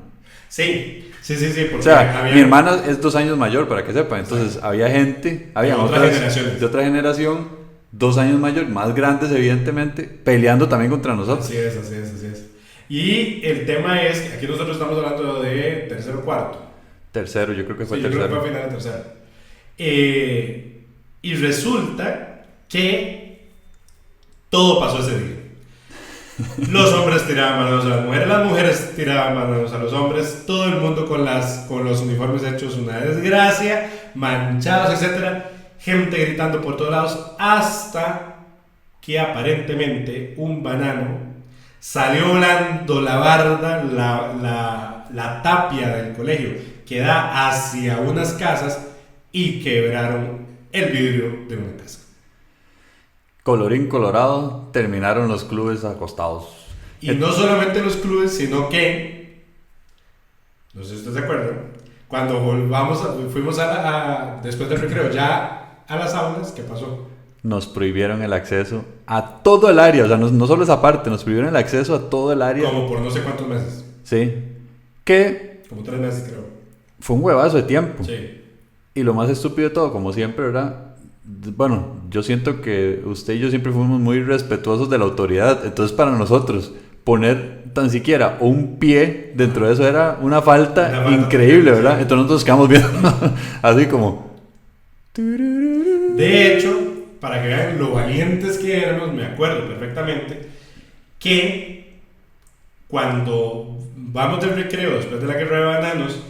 Sí, porque o sea, mi hermana es 2 años mayor, para que sepan. Entonces, había gente, había de otra generación, 2 años mayor, más grandes evidentemente, peleando también contra nosotros. Así es. Y el tema es que aquí nosotros estamos hablando de tercero o cuarto. Tercero, yo creo que fue sí, tercero. Yo creo que fue final de tercero. Y resulta que todo pasó ese día. Los hombres tiraban manos a las mujeres tiraban manos a los hombres, todo el mundo con los uniformes hechos una desgracia, manchados, etc. Gente gritando por todos lados, hasta que aparentemente un banano salió volando la barda, la tapia del colegio que da hacia unas casas y quebraron el vidrio de una casa. Colorín colorado, terminaron los clubes acostados. Y no solamente los clubes, sino que, no sé si ustedes se acuerdan, cuando fuimos después del recreo ya a las aulas, ¿qué pasó? Nos prohibieron el acceso a todo el área, o sea, no solo esa parte, nos prohibieron el acceso a todo el área. Como por no sé cuántos meses. Sí. Como 3 meses, creo. Fue un huevazo de tiempo. Sí. Y lo más estúpido de todo, como siempre, ¿verdad? Bueno, yo siento que usted y yo siempre fuimos muy respetuosos de la autoridad. Entonces, para nosotros, poner tan siquiera un pie dentro de eso era una falta increíble, ¿verdad? Sí. Entonces nosotros quedamos viendo así como... De hecho, para que vean lo valientes que éramos, me acuerdo perfectamente que cuando vamos del recreo después de la guerra de bananos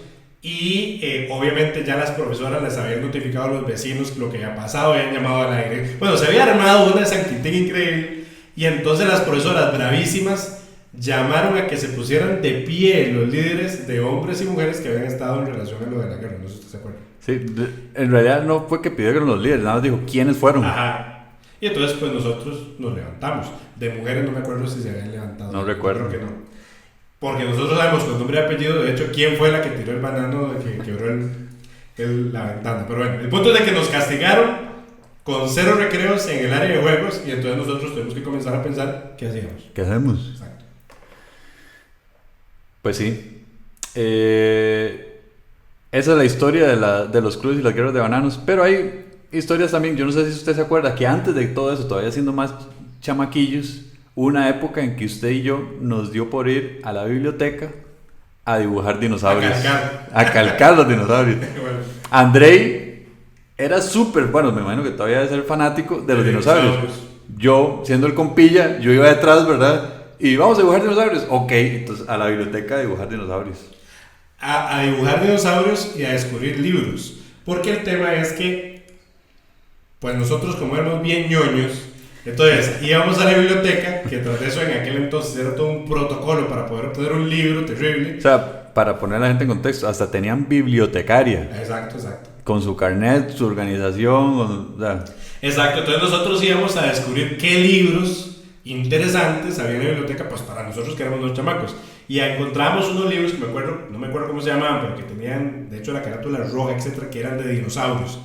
y obviamente ya las profesoras les habían notificado a los vecinos lo que había pasado, habían llamado al aire, bueno, se había armado una San Quintín increíble y entonces las profesoras bravísimas llamaron a que se pusieran de pie los líderes de hombres y mujeres que habían estado en relación a lo de la guerra, no sé si usted se acuerda. Sí, en realidad no fue que pidieron los líderes, nada más dijo quiénes fueron. Ajá. Y entonces pues nosotros nos levantamos. De mujeres no me acuerdo si se habían levantado. No recuerdo. Creo que no. Porque nosotros sabemos con nombre y apellido, de hecho, quién fue la que tiró el banano que quebró la ventana. Pero bueno, el punto es de que nos castigaron con 0 recreos en el área de juegos y entonces nosotros tuvimos que comenzar a pensar qué hacíamos. ¿Qué hacemos? Exacto. Pues sí. Esa es la historia de los clubes y las guerras de bananos. Pero hay historias también, yo no sé si usted se acuerda, que antes de todo eso, todavía siendo más chamaquillos, una época en que usted y yo nos dio por ir a la biblioteca a dibujar dinosaurios. A calcar los dinosaurios. Bueno. Andrei era súper, bueno, me imagino que todavía debe ser fanático de los dinosaurios. Yo, siendo el compilla, yo iba detrás, ¿verdad? Y vamos a dibujar dinosaurios. Ok, entonces a la biblioteca a dibujar dinosaurios. A dibujar dinosaurios y a descubrir libros. Porque el tema es que, pues nosotros como éramos bien ñoños, entonces íbamos a la biblioteca, que tras de eso en aquel entonces era todo un protocolo para poder obtener un libro terrible. O sea, para poner a la gente en contexto, hasta tenían bibliotecaria. Exacto. Con su carnet, su organización, o sea. Exacto, entonces nosotros íbamos a descubrir qué libros interesantes había en la biblioteca, pues para nosotros que éramos unos chamacos. Y encontramos unos libros que no me acuerdo cómo se llamaban, pero que tenían, de hecho, la carátula roja, etcétera, que eran de dinosaurios.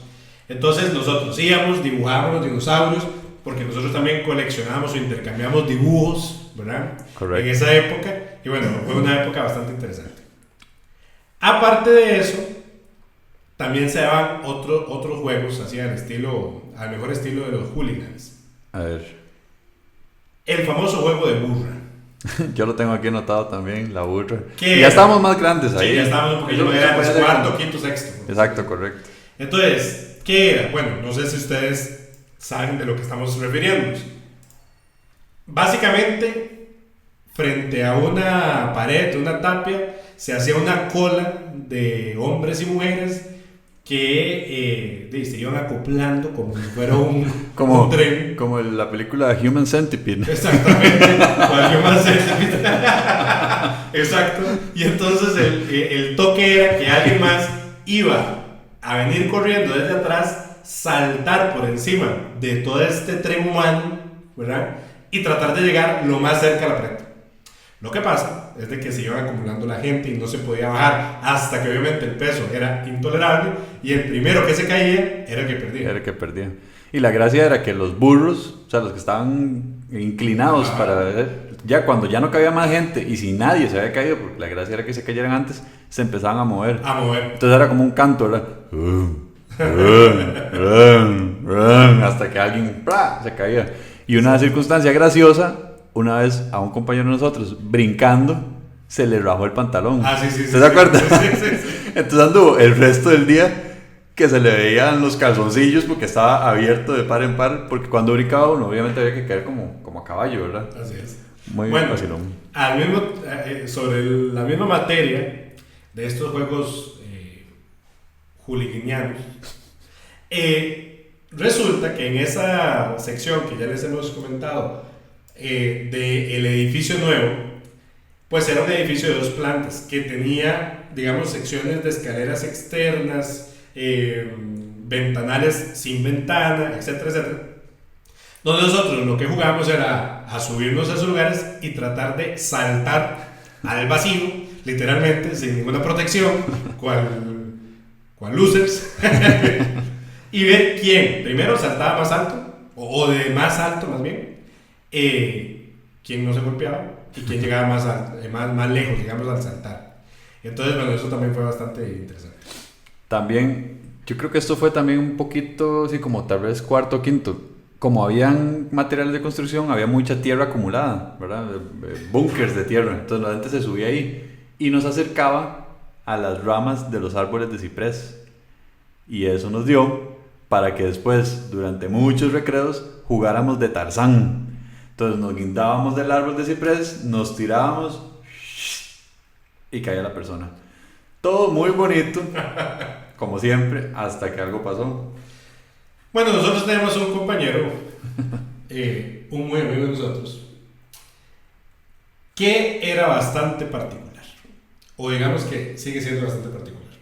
Entonces nosotros íbamos, dibujábamos los dinosaurios, porque nosotros también coleccionábamos o intercambiábamos dibujos, ¿verdad? Correcto. En esa época, y bueno, fue una época bastante interesante. Aparte de eso, también se daban otros juegos así al mejor estilo de los hooligans. A ver. El famoso juego de burra. Yo lo tengo aquí anotado también, la burra. Y ya estábamos más grandes ahí. Sí, ya estábamos, porque yo era cuarto, quinto, sexto. Exacto, correcto. Entonces, ¿qué era? Bueno, no sé si ustedes saben de lo que estamos refiriéndonos. Básicamente, frente a una pared, una tapia, se hacía una cola de hombres y mujeres que se iban acoplando como si fuera un tren. Como la película Human Centipede. Exactamente, Human Centipede. Exacto. Y entonces el toque era que alguien más iba a venir corriendo desde atrás, saltar por encima de todo este tren humano, ¿verdad? Y tratar de llegar lo más cerca a la pared. Lo que pasa es de que se iban acumulando la gente y no se podía bajar hasta que obviamente el peso era intolerable y el primero que se caía era el que perdía. Y la gracia era que los burros, o sea, los que estaban inclinados para ver, ya cuando ya no cabía más gente y si nadie se había caído, porque la gracia era que se cayeran antes, se empezaban a mover. Entonces era como un canto, ¿verdad? Hasta que alguien se caía. Y una circunstancia graciosa, una vez a un compañero de nosotros brincando, se le rajó el pantalón. Sí. ¿Se acuerda? Sí. Entonces anduvo el resto del día que se le veían los calzoncillos porque estaba abierto de par en par, porque cuando brincaba uno obviamente había que caer como a caballo, ¿verdad? Así es. Muy bueno, vacilón. Sobre la misma materia de estos juegos hooliganianos, resulta que en esa sección que ya les hemos comentado del edificio nuevo, pues era un edificio de 2 plantas que tenía, digamos, secciones de escaleras externas, ventanales sin ventana, etcétera, etcétera. Donde nosotros lo que jugábamos era a subirnos a esos lugares y tratar de saltar al vacío, literalmente, sin ninguna protección, cual losers, y ver quién primero saltaba más alto, o de más alto más bien, quién no se golpeaba y quién llegaba más lejos, digamos, al saltar. Entonces, bueno, eso también fue bastante interesante. También, yo creo que esto fue también un poquito, así como tal vez cuarto o quinto. Como habían materiales de construcción, había mucha tierra acumulada, ¿verdad? Búnkers de tierra. Entonces la gente se subía ahí y nos acercaba a las ramas de los árboles de ciprés. Y eso nos dio para que después, durante muchos recreos, jugáramos de Tarzán. Entonces nos guindábamos del árbol de ciprés, nos tirábamos y caía la persona. Todo muy bonito, como siempre, hasta que algo pasó. Bueno, nosotros tenemos un compañero, un muy amigo de nosotros, que era bastante particular, o digamos que sigue siendo bastante particular.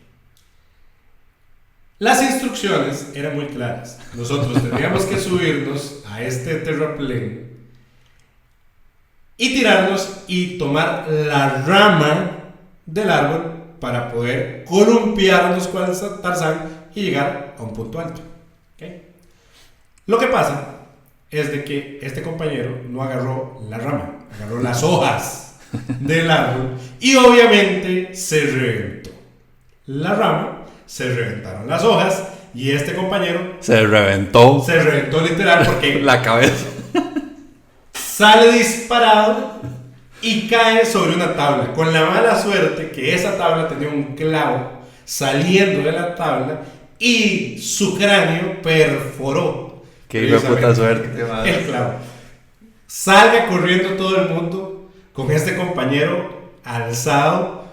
Las instrucciones eran muy claras. Nosotros teníamos que subirnos a este terraplén y tirarnos y tomar la rama del árbol para poder columpiarnos con el Tarzán y llegar a un punto alto. ¿Okay? Lo que pasa es de que este compañero no agarró la rama, agarró las hojas del árbol y obviamente se reventó la rama, se reventaron las hojas y este compañero se reventó literal porque la cabeza sale disparado y cae sobre una tabla, con la mala suerte que esa tabla tenía un clavo saliendo de la tabla y su cráneo perforó. Qué hijo de puta suerte, el clavo. Salga corriendo todo el mundo con este compañero alzado,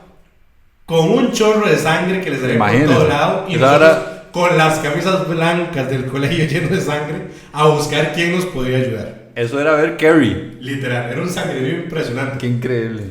con un chorro de sangre que le salía por todo lado y nosotros con las camisas blancas del colegio lleno de sangre a buscar quién nos podía ayudar. Eso era ver Carrie. Literal, era un sangrerío impresionante. Qué increíble.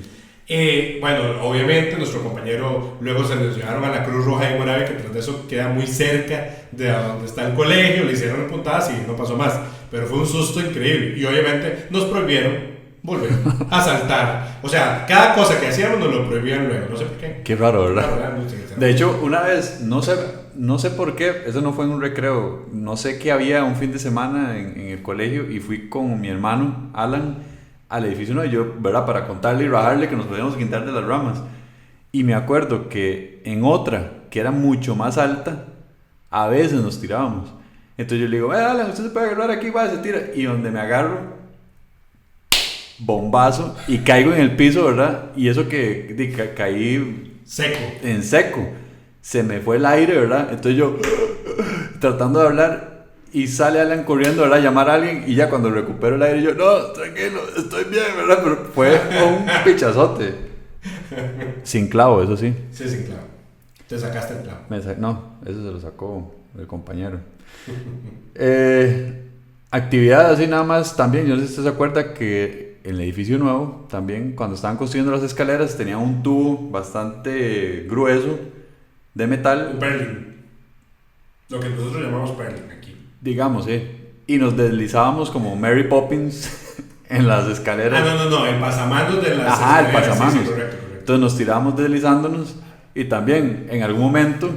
Bueno, obviamente nuestro compañero luego se lo llevaron a la Cruz Roja de Moravia, que tras de eso queda muy cerca de donde está el colegio, le hicieron puntadas y no pasó más. Pero fue un susto increíble y obviamente nos prohibieron volver a saltar. O sea, cada cosa que hacíamos nos lo prohibían luego, no sé por qué. Qué raro, ¿verdad? No sé. De hecho, una vez, no sé por qué, eso no fue en un recreo, no sé qué había un fin de semana en el colegio y fui con mi hermano Alan al edificio nuevo, yo, ¿verdad? Para contarle y rajarle que nos podíamos quitar de las ramas. Y me acuerdo que en otra que era mucho más alta, a veces nos tirábamos. Entonces yo le digo, Alan, usted se puede agarrar aquí, va, se tira. Y donde me agarro, bombazo, y caigo en el piso, ¿verdad? Y eso que caí en seco. Se me fue el aire, ¿verdad? Entonces yo, tratando de hablar, y sale Alan corriendo, ¿verdad? Llamar a alguien, y ya cuando recupero el aire, yo, no, tranquilo, estoy bien, ¿verdad? Pero fue un pichazote. Sin clavo, eso sí. Sí, sin clavo. Te sacaste el clavo. No, eso se lo sacó el compañero. Actividades así nada más también, yo no sé si usted se acuerda que en el edificio nuevo, también cuando estaban construyendo las escaleras, tenía un tubo bastante grueso de metal. Un purling. Lo que nosotros llamamos purling aquí. Digamos, y nos deslizábamos como Mary Poppins en las escaleras. No, el pasamanos de las escaleras. El pasamanos. Sí, correcto. Entonces nos tirábamos deslizándonos y también en algún momento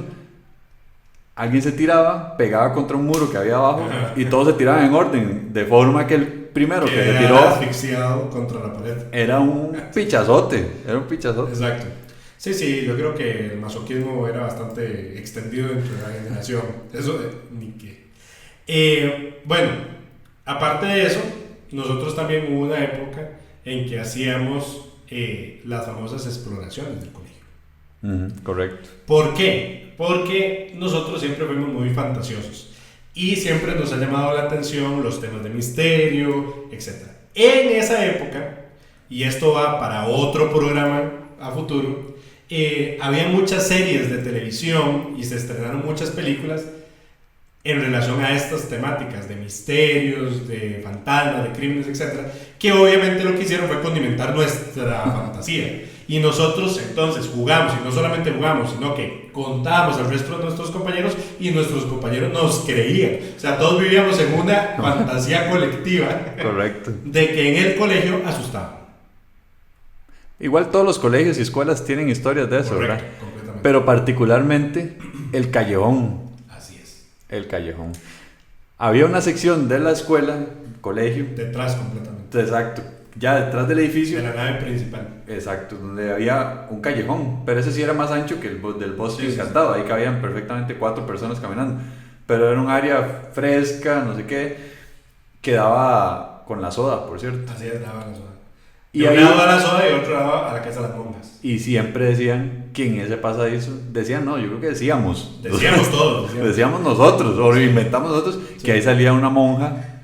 alguien se tiraba, pegaba contra un muro que había abajo y todos se tiraban en orden, de forma que el primero que se tiró asfixiado contra la pared. Era un pichazote. Exacto. Sí, yo creo que el masoquismo era bastante extendido entre la generación. Eso ni qué. Bueno, aparte de eso, nosotros también hubo una época en que hacíamos las famosas exploraciones del colegio. Correcto. ¿Por qué? Porque nosotros siempre fuimos muy fantasiosos y siempre nos ha llamado la atención los temas de misterio, etc. En esa época, y esto va para otro programa a futuro, había muchas series de televisión y se estrenaron muchas películas en relación a estas temáticas de misterios, de fantasmas, de crímenes, etc. Que obviamente lo que hicieron fue condimentar nuestra fantasía. Y nosotros entonces jugamos, y no solamente jugamos, sino que contábamos al resto de nuestros compañeros y nuestros compañeros nos creían. O sea, todos vivíamos en una fantasía colectiva. Correcto. De que en el colegio asustaban. Igual todos los colegios y escuelas tienen historias de eso, correcto, ¿verdad? Completamente. Pero particularmente el callejón. Así es. El callejón. Había una sección de la escuela, colegio. Detrás completamente. Exacto. Ya detrás del edificio. De la nave principal. Exacto, donde había un callejón. Pero ese sí era más ancho que el del Bosque Encantado. Ahí cabían perfectamente 4 personas caminando. Pero era un área fresca, no sé qué. Que daba con la soda, por cierto. Así es, daba la soda. Y un lado a la soda y otro lado a la casa de las monjas. Y siempre decían que en ese pasadizo, decían no, yo creo que decíamos todos. Decíamos nosotros, o inventamos nosotros, que ahí salía una monja.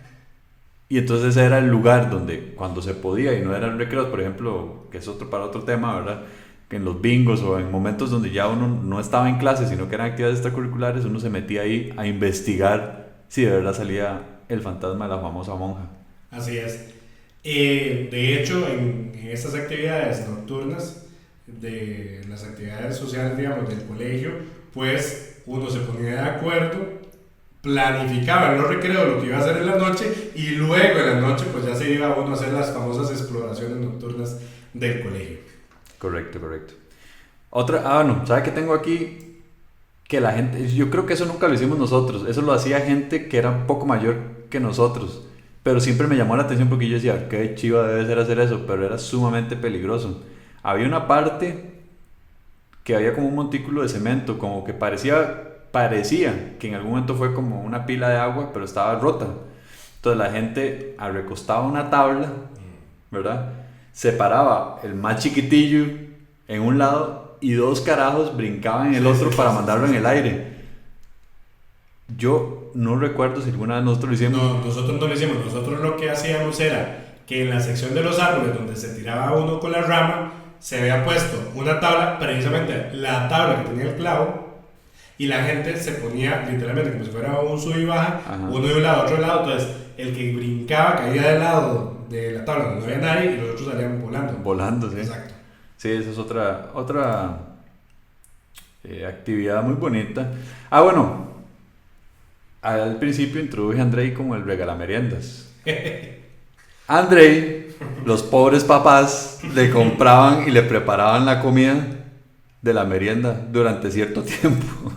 Y entonces ese era el lugar donde cuando se podía y no eran recreos, por ejemplo, que es para otro tema, ¿verdad? Que en los bingos o en momentos donde ya uno no estaba en clase, sino que eran actividades extracurriculares, uno se metía ahí a investigar si de verdad salía el fantasma de la famosa monja. Así es. De hecho, en estas actividades nocturnas, de las actividades sociales, digamos, del colegio, pues uno se ponía de acuerdo, planificaba en los recreos lo que iba a hacer en la noche y luego en la noche pues ya se iba uno a hacer las famosas exploraciones nocturnas del colegio. Correcto. Bueno, ¿sabe qué tengo aquí? Que la gente, yo creo que eso nunca lo hicimos nosotros, eso lo hacía gente que era un poco mayor que nosotros. Pero siempre me llamó la atención porque yo decía, qué chiva debe ser hacer eso, pero era sumamente peligroso. Había una parte que había como un montículo de cemento, como que parecía que en algún momento fue como una pila de agua, pero estaba rota. Entonces la gente recostaba una tabla, ¿verdad? Separaba el más chiquitillo en un lado y 2 carajos brincaban en el otro para mandarlo en el aire. Yo no recuerdo si alguna vez nosotros lo hicimos. No, nosotros no lo hicimos. Nosotros lo que hacíamos era que en la sección de los árboles donde se tiraba uno con la rama, se había puesto una tabla, precisamente la tabla que tenía el clavo, y la gente se ponía literalmente como si fuera un sub y baja, uno de un lado, otro de lado. Entonces, el que brincaba caía del lado de la tabla donde no había nadie y los otros salían volando. Volando, sí. Exacto. Sí, esa es otra actividad muy bonita. Bueno. Al principio introduje a Andrei como el regalameriendas. Andrei, los pobres papás le compraban y le preparaban la comida de la merienda durante cierto tiempo.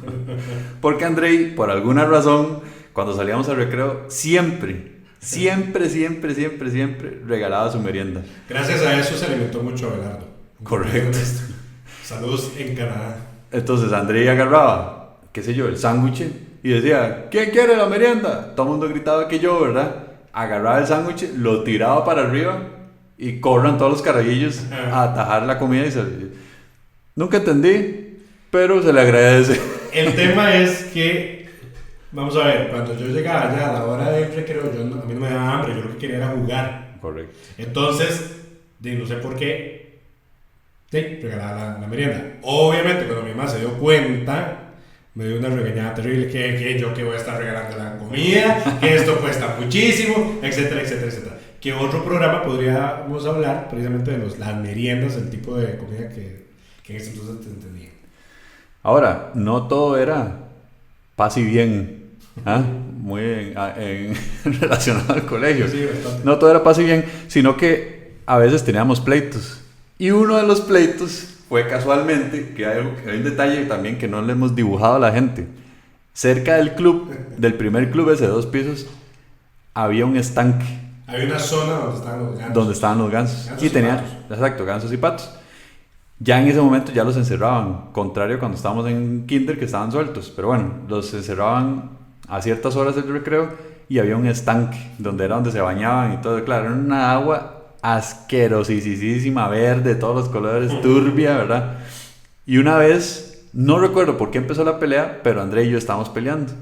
Porque Andrei, por alguna razón, cuando salíamos al recreo, siempre regalaba su merienda. Gracias a eso se alimentó mucho Abelardo. Correcto. Saludos en Canadá. Entonces Andrei agarraba, qué sé yo, el sándwich y decía, ¿quién quiere la merienda? Todo el mundo gritaba que yo, ¿verdad? Agarraba el sándwich, lo tiraba para arriba y corran todos los carajillos a atajar la comida y se... Nunca entendí, pero se le agradece. El tema es que, vamos a ver, cuando yo llegaba ya a la hora del recreo, a mí no me daba hambre, yo lo que quería era jugar. Correcto. Entonces, no sé por qué, regalaba la merienda. Obviamente, cuando mi mamá se dio cuenta, me dio una regañada terrible, que yo que voy a estar regalando la comida, que esto cuesta muchísimo, etcétera, etcétera, etcétera. Que otro programa podríamos hablar precisamente de las meriendas, el tipo de comida que en ese entonces te entendía. Ahora, no todo era paz y bien, ¿ah? Muy relacionado al colegio. Sí, bastante. No todo era paz y bien, sino que a veces teníamos pleitos. Y uno de los pleitos fue casualmente, que hay un detalle también que no le hemos dibujado a la gente. Cerca del club, del primer club ese de 2 pisos, había un estanque. Había una zona donde estaban los gansos. Donde estaban los gansos. Gansos Y tenían, patos. exacto, gansos y patos. Ya en ese momento ya los encerraban, contrario a cuando estábamos en kinder que estaban sueltos. Pero bueno, los encerraban a ciertas horas del recreo y había un estanque donde era donde se bañaban y todo. Claro, era una agua asquerosísima, verde, todos los colores, turbia, ¿verdad? Y una vez, no recuerdo por qué empezó la pelea, pero Andrei y yo estábamos peleando.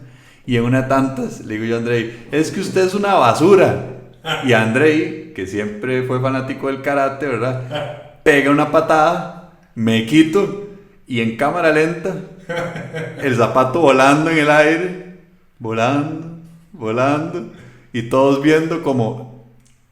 Y en una de tantas le digo yo a Andrei, es que usted es una basura. Y Andrei, que siempre fue fanático del karate, ¿verdad? Pega una patada, me quito y en cámara lenta, el zapato volando en el aire, volando, y todos viendo como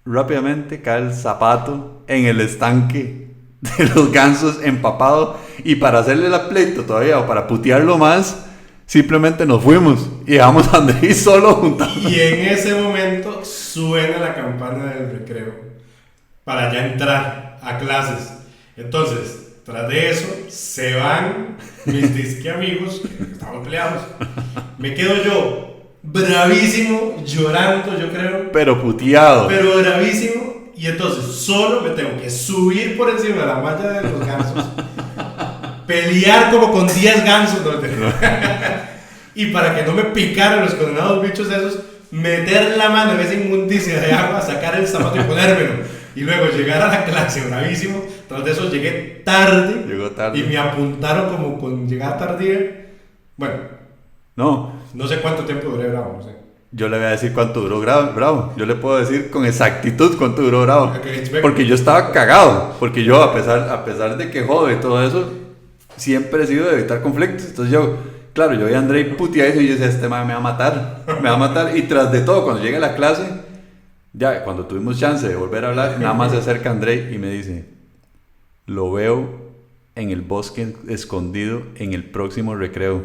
rápidamente cae el zapato en el estanque de los gansos empapado. Y para hacerle la pleito todavía, o para putearlo más, simplemente nos fuimos y dejamos a Andrei solo juntando. Y en ese momento suena la campana del recreo para ya entrar a clases. Entonces, tras de eso, se van mis disque amigos, que estaban peleados. Me quedo yo bravísimo, llorando, yo creo. Pero puteado. Pero bravísimo. Y entonces solo me tengo que subir por encima de la malla de los gansos, pelear como con 10 gansos, ¿no? Y para que no me picaran los condenados bichos esos, meter la mano en esa inmundicia de agua, sacar el zapato y ponérmelo. Y luego llegar a la clase bravísimo. Tras de eso llegué tarde. Llegó tarde. Y me apuntaron como con llegada tardía. Bueno, no sé cuánto tiempo duré bravo, no sé. Yo le voy a decir cuánto duró Bravo. Yo le puedo decir con exactitud cuánto duró Bravo. Okay, porque yo estaba cagado. Porque yo, a pesar de que jode y todo eso, siempre he sido de evitar conflictos. Entonces yo vi a Andrei puteado y yo decía, este man me va a matar. Y tras de todo, cuando llegue a la clase, ya cuando tuvimos chance de volver a hablar, nada más se acerca Andrei y me dice, lo veo en el bosque escondido en el próximo recreo.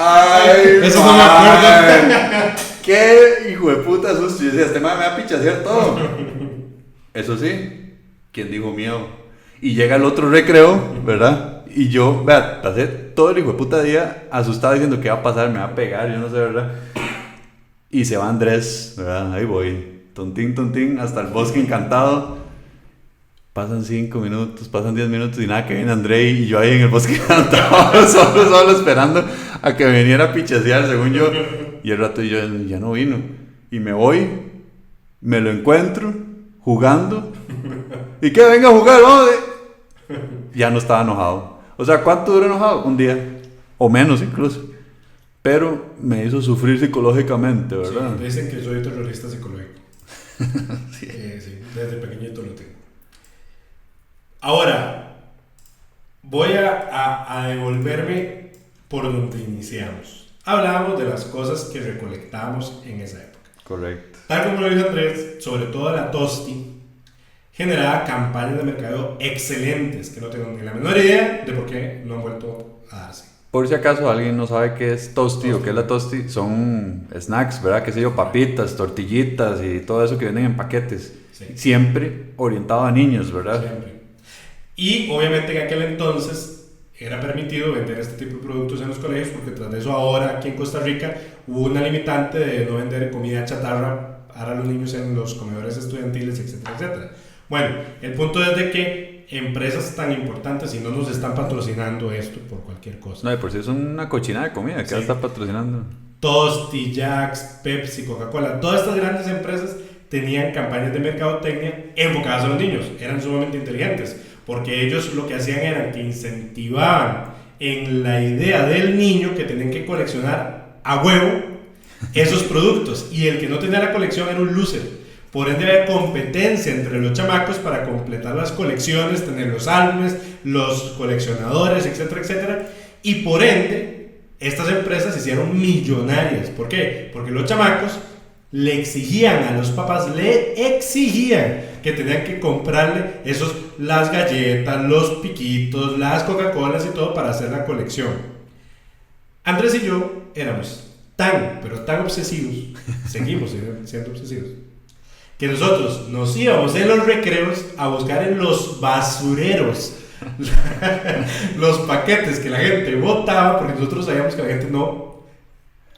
Ay, eso no me acuerdo. Qué hijo de puta susto. Yo decía, este man me va a pichasear todo. Eso sí, ¿quién dijo miedo? Y llega el otro recreo, ¿verdad? Y yo, pasé todo el hijo de puta día asustado diciendo qué va a pasar, me va a pegar, yo no sé, ¿verdad? Y se va Andrés, ¿verdad? Ahí voy, tontín, hasta el bosque encantado. Pasan 5 minutos, pasan 10 minutos y nada, que viene Andrei y yo ahí en el bosque encantado, solo esperando a que me viniera a pichasear, según yo. Y el rato yo ya no vino. Y me voy, me lo encuentro, jugando. ¿Y qué? Venga a jugar, vamos. Ya no estaba enojado. O sea, ¿cuánto duró enojado? Un día, o menos incluso. Pero me hizo sufrir psicológicamente, ¿verdad? Sí, dicen que soy terrorista psicológico. Sí. Sí, desde pequeñito lo tengo. Ahora, voy a devolverme por donde iniciamos. Hablábamos de las cosas que recolectábamos en esa época. Correcto. Tal como lo dijo Andrés, sobre todo la Tosti generaba campañas de mercadeo excelentes que no tengo ni la menor idea de por qué no han vuelto a darse. Por si acaso alguien no sabe qué es Tosti o qué es la Tosti, son snacks, ¿verdad? Qué sé yo, papitas, tortillitas y todo eso que venden en paquetes. Sí. Siempre orientado a niños, ¿verdad? Siempre. Y obviamente en aquel entonces era permitido vender este tipo de productos en los colegios porque tras de eso ahora aquí en Costa Rica hubo una limitante de no vender comida chatarra para los niños en los comedores estudiantiles, etcétera, etcétera. Bueno, el punto es de que empresas tan importantes y no nos están patrocinando esto por cualquier cosa. No, de por sí es una cochina de comida que está patrocinando. Tosti, Jax, Pepsi, Coca-Cola, todas estas grandes empresas tenían campañas de mercadotecnia enfocadas a los niños. Eran sumamente inteligentes, porque ellos lo que hacían era que incentivaban en la idea del niño que tenían que coleccionar a huevo esos productos, y el que no tenía la colección era un loser. Por ende había competencia entre los chamacos para completar las colecciones, tener los álbumes, los coleccionadores, etcétera, etcétera. Y por ende, estas empresas se hicieron millonarias. ¿Por qué? Porque los chamacos le exigían a los papás, que tenían que comprarle las galletas, los piquitos, las Coca-Colas y todo para hacer la colección. Andrés y yo éramos pero tan obsesivos, seguimos siendo obsesivos, que nosotros nos íbamos en los recreos a buscar en los basureros los paquetes que la gente botaba, porque nosotros sabíamos que la gente no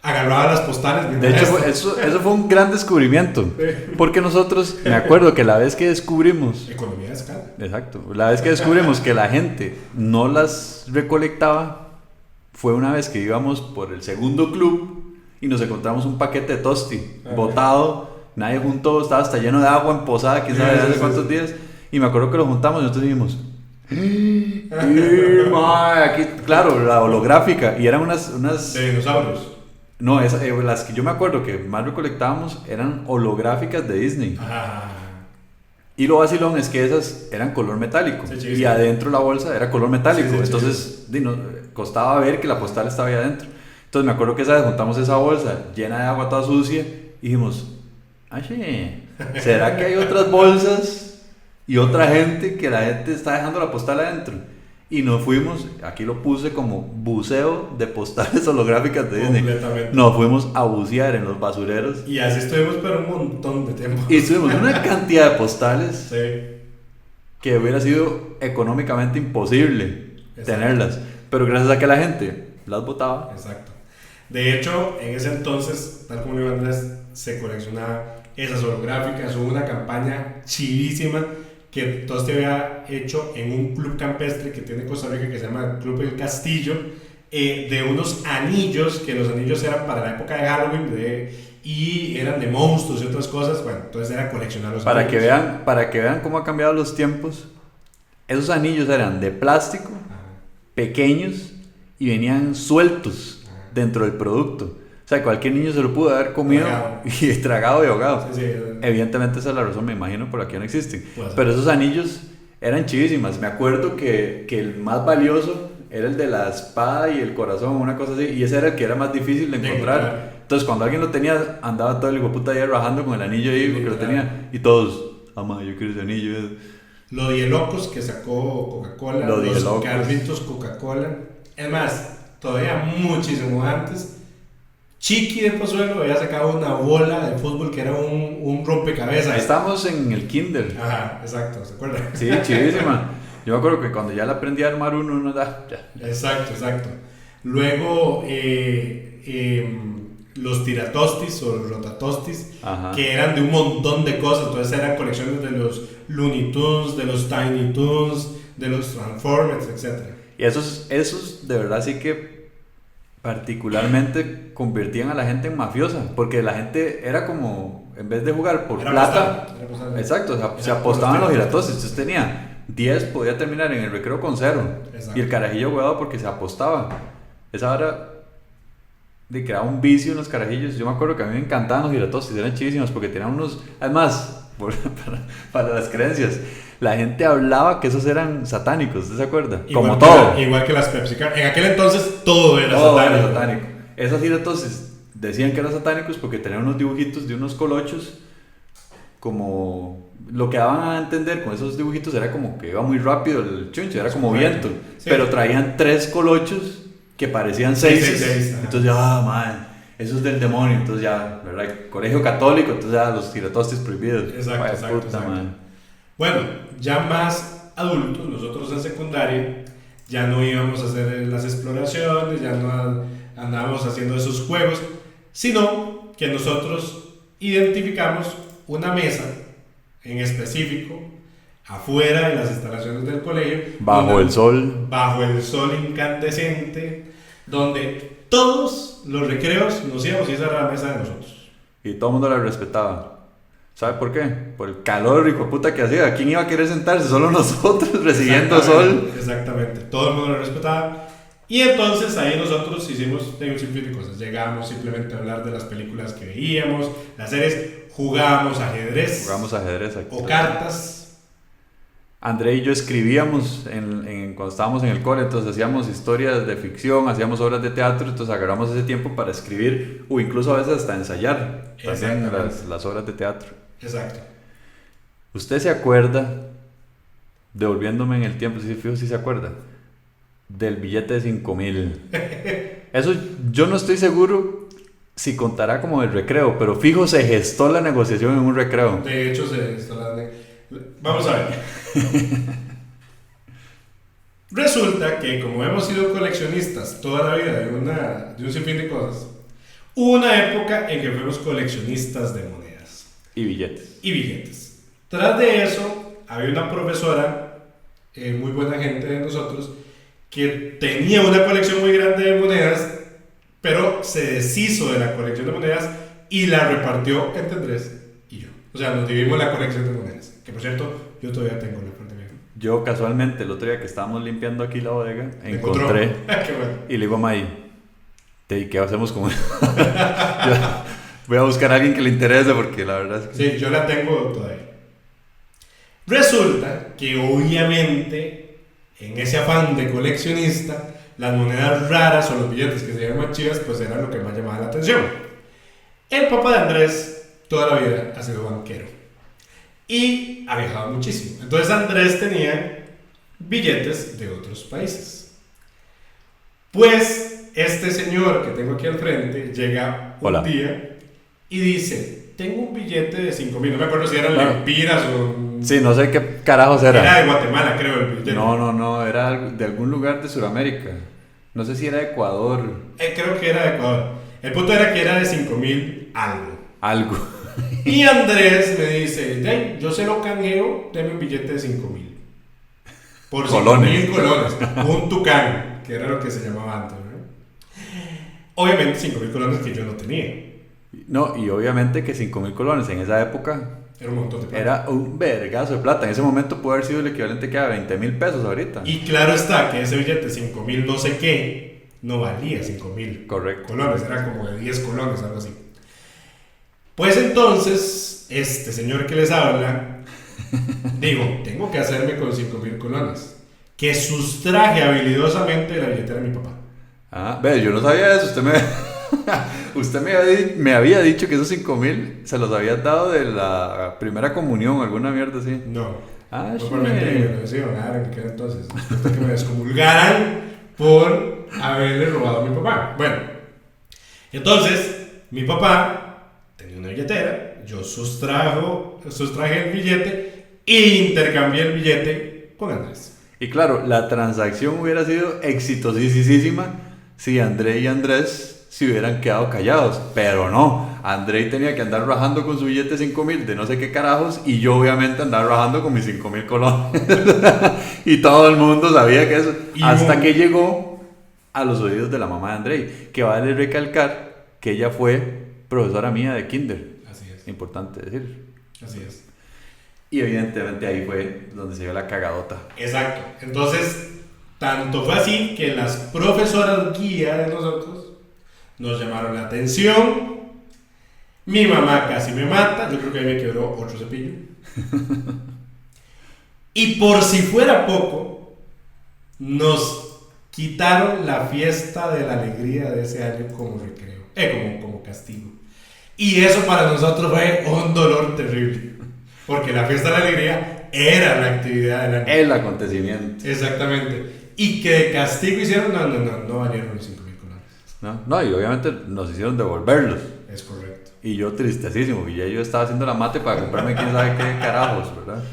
agarraba las postales. De hecho, eso fue un gran descubrimiento, porque nosotros, me acuerdo que la vez que descubrimos... Economía de escala. Exacto, la vez que descubrimos que la gente no las recolectaba, fue una vez que íbamos por el segundo club y nos encontramos un paquete de tosti botado, nadie juntó, estaba hasta lleno de agua en posada, quién sabe hace cuántos días, y me acuerdo que lo juntamos y nosotros dijimos, aquí, claro, la holográfica, y eran unas de dinosaurios. No, las que yo me acuerdo que más recolectábamos eran holográficas de Disney. Y lo vacilón es que esas eran color metálico, y adentro la bolsa era color metálico, entonces costaba ver que la postal estaba ahí adentro. Entonces me acuerdo que juntamos esa bolsa llena de agua toda sucia y dijimos, ¿será que hay otras bolsas y otra gente que la gente está dejando la postal adentro? Y nos fuimos, aquí lo puse como buceo de postales holográficas de Disney. Nos fuimos a bucear en los basureros. Y así estuvimos por un montón de tiempo. Y tuvimos una cantidad de postales que hubiera sido económicamente imposible tenerlas. Pero gracias a que la gente las botaba. Exacto. De hecho, en ese entonces, tal como dijo Andrés, se coleccionaba esas holográficas. Hubo una campaña chivísima que Tosti había hecho en un club campestre que tiene Costa Rica, que se llama Club El Castillo, de unos anillos, que los anillos eran para la época de Halloween y eran de monstruos y otras cosas. Bueno, entonces era coleccionar los anillos. Para que vean cómo han cambiado los tiempos, esos anillos eran de plástico, pequeños, y venían sueltos dentro del producto. O sea, cualquier niño se lo pudo haber comido y tragado y ahogado. Evidentemente esa es la razón, me imagino, por la que no existen. Pero esos anillos eran chivísimas. Me acuerdo que el más valioso era el de la espada y el corazón, una cosa así, y ese era el que era más difícil de encontrar. Entonces cuando alguien lo tenía, andaba todo el hijueputa ahí rajando con el anillo ahí, porque lo tenía, y todos, yo quiero ese anillo. Los Dielocos que sacó Coca-Cola, los carritos Coca-Cola. Es más, todavía muchísimo antes, Chiqui de Pozuelo había sacado una bola de fútbol que era un rompecabezas. Estamos en el kinder. Exacto, ¿se acuerdan? Sí, chivísima. Yo me acuerdo que cuando ya le aprendí a armar uno da. Ya. Exacto. Luego, los tiratostis o los rotatostis, que eran de un montón de cosas. Entonces eran colecciones de los Looney Tunes, de los Tiny Toons, de los Transformers, etc. Y esos de verdad sí que particularmente convertían a la gente en mafiosa, porque la gente era como, en vez de jugar por plata, exacto, se apostaban los giratosis. Entonces tenía 10, podía terminar en el recreo con 0, y el carajillo jugaba porque se apostaba. Esa hora de crear un vicio en los carajillos. Yo me acuerdo que a mí me encantaban los giratosis, eran chivísimos porque tenían unos, además, para las creencias, la gente hablaba que esos eran satánicos, ¿usted se acuerda? Como todo. Igual que las Pepsi. En aquel entonces todo era satánico. Esas giratosis decían que eran satánicos porque tenían unos dibujitos de unos colochos, como lo que daban a entender con esos dibujitos era como que iba muy rápido el chuncho, era como viento, pero traían 3 colochos que parecían 6. Entonces eso es del demonio. Entonces ya, ¿verdad? Colegio católico, entonces ya los giratosis prohibidos. Exacto. Bueno, ya más adultos, nosotros en secundaria ya no íbamos a hacer las exploraciones, ya no andábamos haciendo esos juegos, sino que nosotros identificamos una mesa en específico afuera de las instalaciones del colegio. Bajo el sol. Bajo el sol incandescente, donde todos los recreos nos íbamos y esa era la mesa de nosotros. Y todo el mundo la respetaba. ¿Sabe por qué? Por el calor hijo de puta que hacía. ¿Quién iba a querer sentarse? Solo nosotros recibiendo sol. Exactamente, todo el mundo lo respetaba. Y entonces ahí nosotros hicimos un sinfín de cosas. Llegábamos simplemente a hablar de las películas que veíamos, las series, jugábamos ajedrez. Aquí. O cartas. André y yo escribíamos cuando estábamos en el cole, entonces hacíamos historias de ficción, hacíamos obras de teatro, entonces agarramos ese tiempo para escribir o incluso a veces hasta ensayar también las obras de teatro. Exacto. ¿Usted se acuerda, devolviéndome en el tiempo, sí se acuerda, del billete de 5,000? Eso yo no estoy seguro si contará como el recreo, pero fijo se gestó la negociación en un recreo. De hecho se gestó Vamos a ver. Resulta que como hemos sido coleccionistas toda la vida de un sinfín de cosas, hubo una época en que fuimos coleccionistas de monedas. Y billetes. Tras de eso, había una profesora, muy buena gente de nosotros, que tenía una colección muy grande de monedas, pero se deshizo de la colección de monedas y la repartió entre Andrés y yo. O sea, nos dividimos la colección de monedas. Que por cierto, yo todavía tengo la parte mía. Yo casualmente el otro día que estábamos limpiando aquí la bodega, encontré Qué bueno. Y le digo a May, ¿qué hacemos con eso? Voy a buscar a alguien que le interese porque la verdad es que... Sí, yo la tengo todavía. Resulta que obviamente en ese afán de coleccionista, las monedas raras o los billetes que se llaman chivas, pues era lo que más llamaba la atención. El papá de Andrés toda la vida ha sido banquero y ha viajado muchísimo. Entonces Andrés tenía billetes de otros países. Pues este señor que tengo aquí al frente llega un día y dice, tengo un billete de 5,000, no me acuerdo si eran lempiras o... Sí, no sé qué carajos era. Era de Guatemala, creo, el billete. No, era de algún lugar de Sudamérica. No sé si era de Ecuador. Creo que era de Ecuador. El punto era que era de 5,000 algo. Y Andrés me dice, yo se lo canjeo, deme un billete de 5,000. Por 5,000 colones. Un tucán, que era lo que se llamaba antes, ¿no? Obviamente 5,000 colones que yo no tenía. No, y obviamente que 5,000 colones en esa época era un montón de plata. Era un vergazo de plata. En ese momento puede haber sido el equivalente que a 20,000 pesos ahorita. Y claro está que ese billete 5,000 no sé qué no valía 5,000 colones, era como de 10 colones, algo así. Pues entonces, este señor que les habla, digo, tengo que hacerme con 5,000 colones, que sustraje habilidosamente de la billetera de mi papá. Ah, ve, yo no sabía eso. Usted me había dicho que esos 5,000 se los había dado de la primera comunión, alguna mierda así. No. Normalmente me lo iban a dar en aquel entonces, después de que me descomulgaran por haberle robado a mi papá. Bueno, entonces, mi papá tenía una billetera, yo sustraje el billete e intercambié el billete con Andrés. Y claro, la transacción hubiera sido exitosísima si André y Andrés se hubieran quedado callados, pero no. André tenía que andar rajando con su billete 5,000 de no sé qué carajos y yo obviamente andar rajando con mis 5,000 colones. Y todo el mundo sabía que eso, hasta que llegó a los oídos de la mamá de André, que vale recalcar que ella fue profesora mía de kinder. Así es. Importante decir. Así es. Y evidentemente ahí fue donde se dio la cagadota. Exacto. Entonces, tanto fue así que las profesoras guía de nosotros nos llamaron la atención. Mi mamá casi me mata. Yo creo que ahí me quebró otro cepillo. Y por si fuera poco, nos quitaron la fiesta de la alegría de ese año como recreo. Como castigo. Y eso para nosotros fue un dolor terrible. Porque la fiesta de la alegría era la actividad del año. El acontecimiento. Exactamente. Y que de castigo hicieron, no valieron los 5,000 colones. No, y obviamente nos hicieron devolverlos. Es correcto. Y yo tristecísimo, y ya yo estaba haciendo la mate para comprarme quién sabe qué carajos, ¿verdad?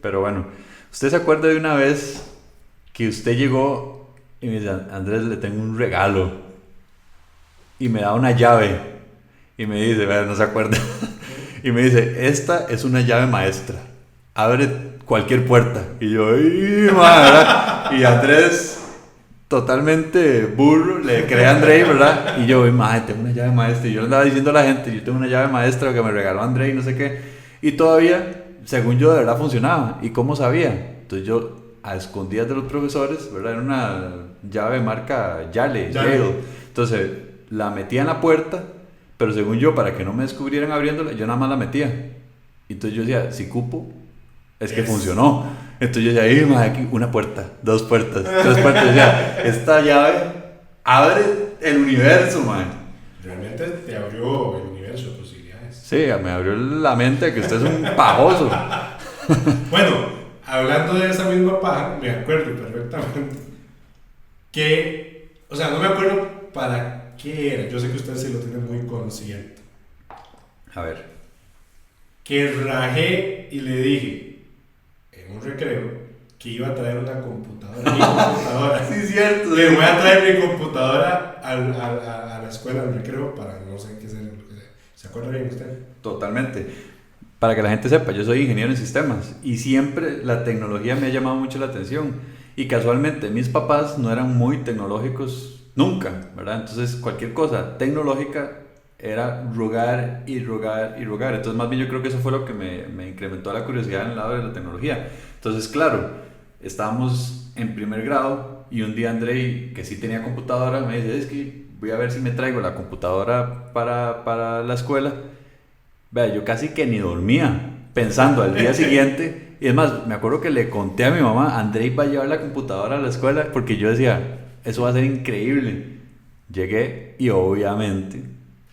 Pero bueno, ¿usted se acuerda de una vez que usted llegó y me dice, Andrés, le tengo un regalo? Y me da una llave. Y me dice, no se acuerda. Y me dice, esta es una llave maestra. abre cualquier puerta. Y yo, ¡ay, ¿verdad? Y Andrés, totalmente burro, le cree a Andrei, ¿verdad? Y yo, madre, tengo una llave maestra. Y yo le andaba diciendo a la gente, yo tengo una llave maestra que me regaló Andrei, no sé qué. Y todavía, según yo, de verdad funcionaba. ¿Y cómo sabía? Entonces yo, a escondidas de los profesores, ¿verdad? Era una llave marca Yale. Entonces la metía en la puerta, pero según yo, para que no me descubrieran abriéndola, yo nada más la metía. Entonces yo decía, si cupo, es que funcionó. Entonces yo decía, ahí, aquí, una puerta, 2 puertas, 3 puertas. O sea, esta llave abre el universo, man. Realmente te abrió el universo de posibilidades. Sí, me abrió la mente que usted es un pajoso. Bueno, hablando de esa misma paja, me acuerdo perfectamente que, o sea, no me acuerdo para qué era. Yo sé que usted sí lo tiene muy consciente. A ver. Que rajé y le dije en un recreo que iba a traer una computadora. Mi computadora. Sí, cierto. Que voy a traer mi computadora a la escuela, al recreo, para no sé qué sea lo que sea. ¿Se acuerda bien usted? Totalmente. Para que la gente sepa, yo soy ingeniero en sistemas y siempre la tecnología me ha llamado mucho la atención. Y casualmente mis papás no eran muy tecnológicos nunca, ¿verdad? Entonces cualquier cosa tecnológica era rogar y rogar y rogar. Entonces más bien yo creo que eso fue lo que me incrementó la curiosidad en el lado de la tecnología. Entonces claro, estábamos en primer grado y un día Andrei, que sí tenía computadora, me dice, es que voy a ver si me traigo la computadora para la escuela. Vea, yo casi que ni dormía pensando al día siguiente. Y es más, me acuerdo que le conté a mi mamá, Andrei va a llevar la computadora a la escuela, porque yo decía, eso va a ser increíble. Llegué y obviamente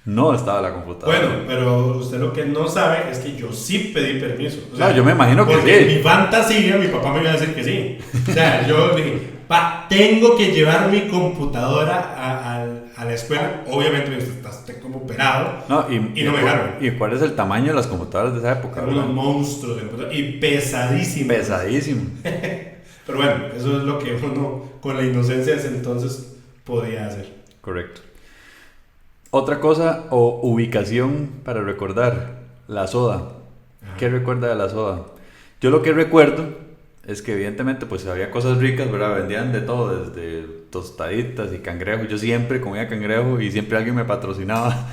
no estaba la computadora. Bueno, pero usted lo que no sabe es que yo sí pedí permiso. O sea, no, yo me imagino que porque sí. mi fantasía, mi papá me iba a decir que sí. O sea, yo dije, tengo que llevar mi computadora a la escuela. Obviamente usted como operado. No, y no me dejaron. ¿Y cuál es el tamaño de las computadoras de esa época? Eran unos monstruos de computadora. Y pesadísimos. Pesadísimo. Pero bueno, eso es lo que uno con la inocencia de ese entonces podía hacer. Correcto. Otra cosa o ubicación para recordar, la soda. Ajá. ¿Qué recuerda de la soda? Yo lo que recuerdo es que evidentemente pues había cosas ricas, ¿verdad? Vendían de todo, desde tostaditas y cangrejos. Yo siempre comía cangrejo y siempre alguien me patrocinaba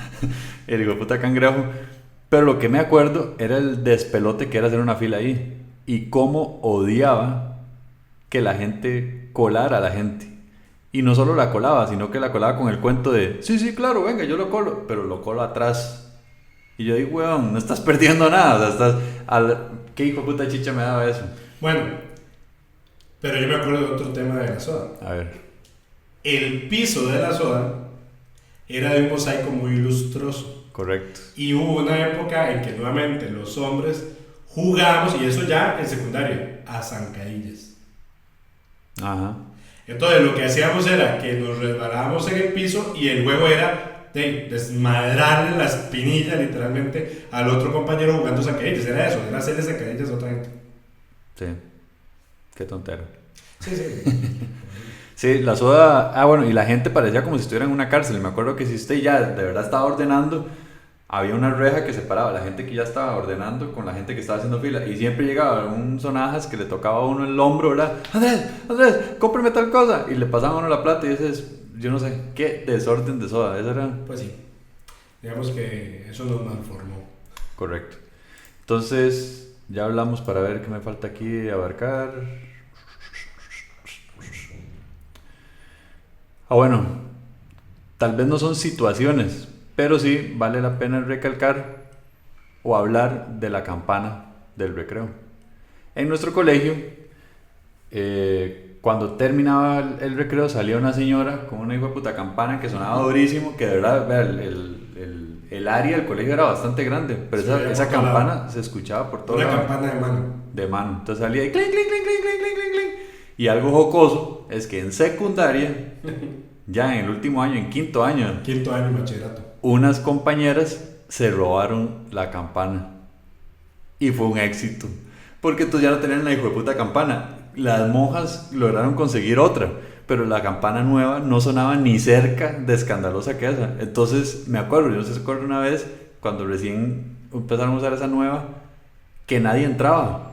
el hijo de puta cangrejo. Pero lo que me acuerdo era el despelote que era hacer una fila ahí y cómo odiaba que la gente colara a la gente. Y no solo la colaba, sino que la colaba con el cuento de sí, claro, venga, yo lo colo, pero lo colo atrás. Y yo digo, weón, no estás perdiendo nada, o sea, ¿qué hijo de puta chicha me daba eso? Bueno, pero yo me acuerdo de otro tema de la soda. A ver. El piso de la soda era de un mosaico muy lustroso. Correcto. Y hubo una época en que nuevamente los hombres jugábamos, y eso ya en secundaria, a zancadillas. Ajá. Entonces lo que hacíamos era que nos resbalábamos en el piso y el juego era de desmadrarle la espinilla literalmente al otro compañero jugando zancadillas. Era eso, era hacerle zancadillas a otra gente. Sí, qué tontero. Sí. Sí, la soda, bueno, y la gente parecía como si estuviera en una cárcel. Me acuerdo que si usted ya de verdad estaba ordenando, había una reja que separaba a la gente que ya estaba ordenando con la gente que estaba haciendo fila. Y siempre llegaba un sonajas que le tocaba a uno el hombro, ¿verdad? Andrés, cómprame tal cosa. Y le pasaban a uno la plata y ese es, yo no sé, qué desorden de soda. Eso era... Pues sí, digamos que eso nos malformó. Correcto. Entonces, ya hablamos para ver qué me falta aquí abarcar. Bueno, tal vez no son situaciones, pero sí vale la pena recalcar o hablar de la campana del recreo. En nuestro colegio, cuando terminaba el recreo, salía una señora con una hijo de puta campana que sonaba durísimo, que de verdad el área del colegio era bastante grande, pero esa campana se escuchaba por todo lado. Una campana de mano. De mano. Entonces salía y clink, clink, clink, clink, clink, clink, clink. Y algo jocoso es que en secundaria, ya en el último año, en quinto año bachillerato, unas compañeras se robaron la campana y fue un éxito, porque entonces ya no tenían la hijo de puta campana. Las monjas lograron conseguir otra, pero la campana nueva no sonaba ni cerca de escandalosa que esa. Entonces me acuerdo, yo no sé si se acuerda una vez cuando recién empezaron a usar esa nueva, que nadie entraba.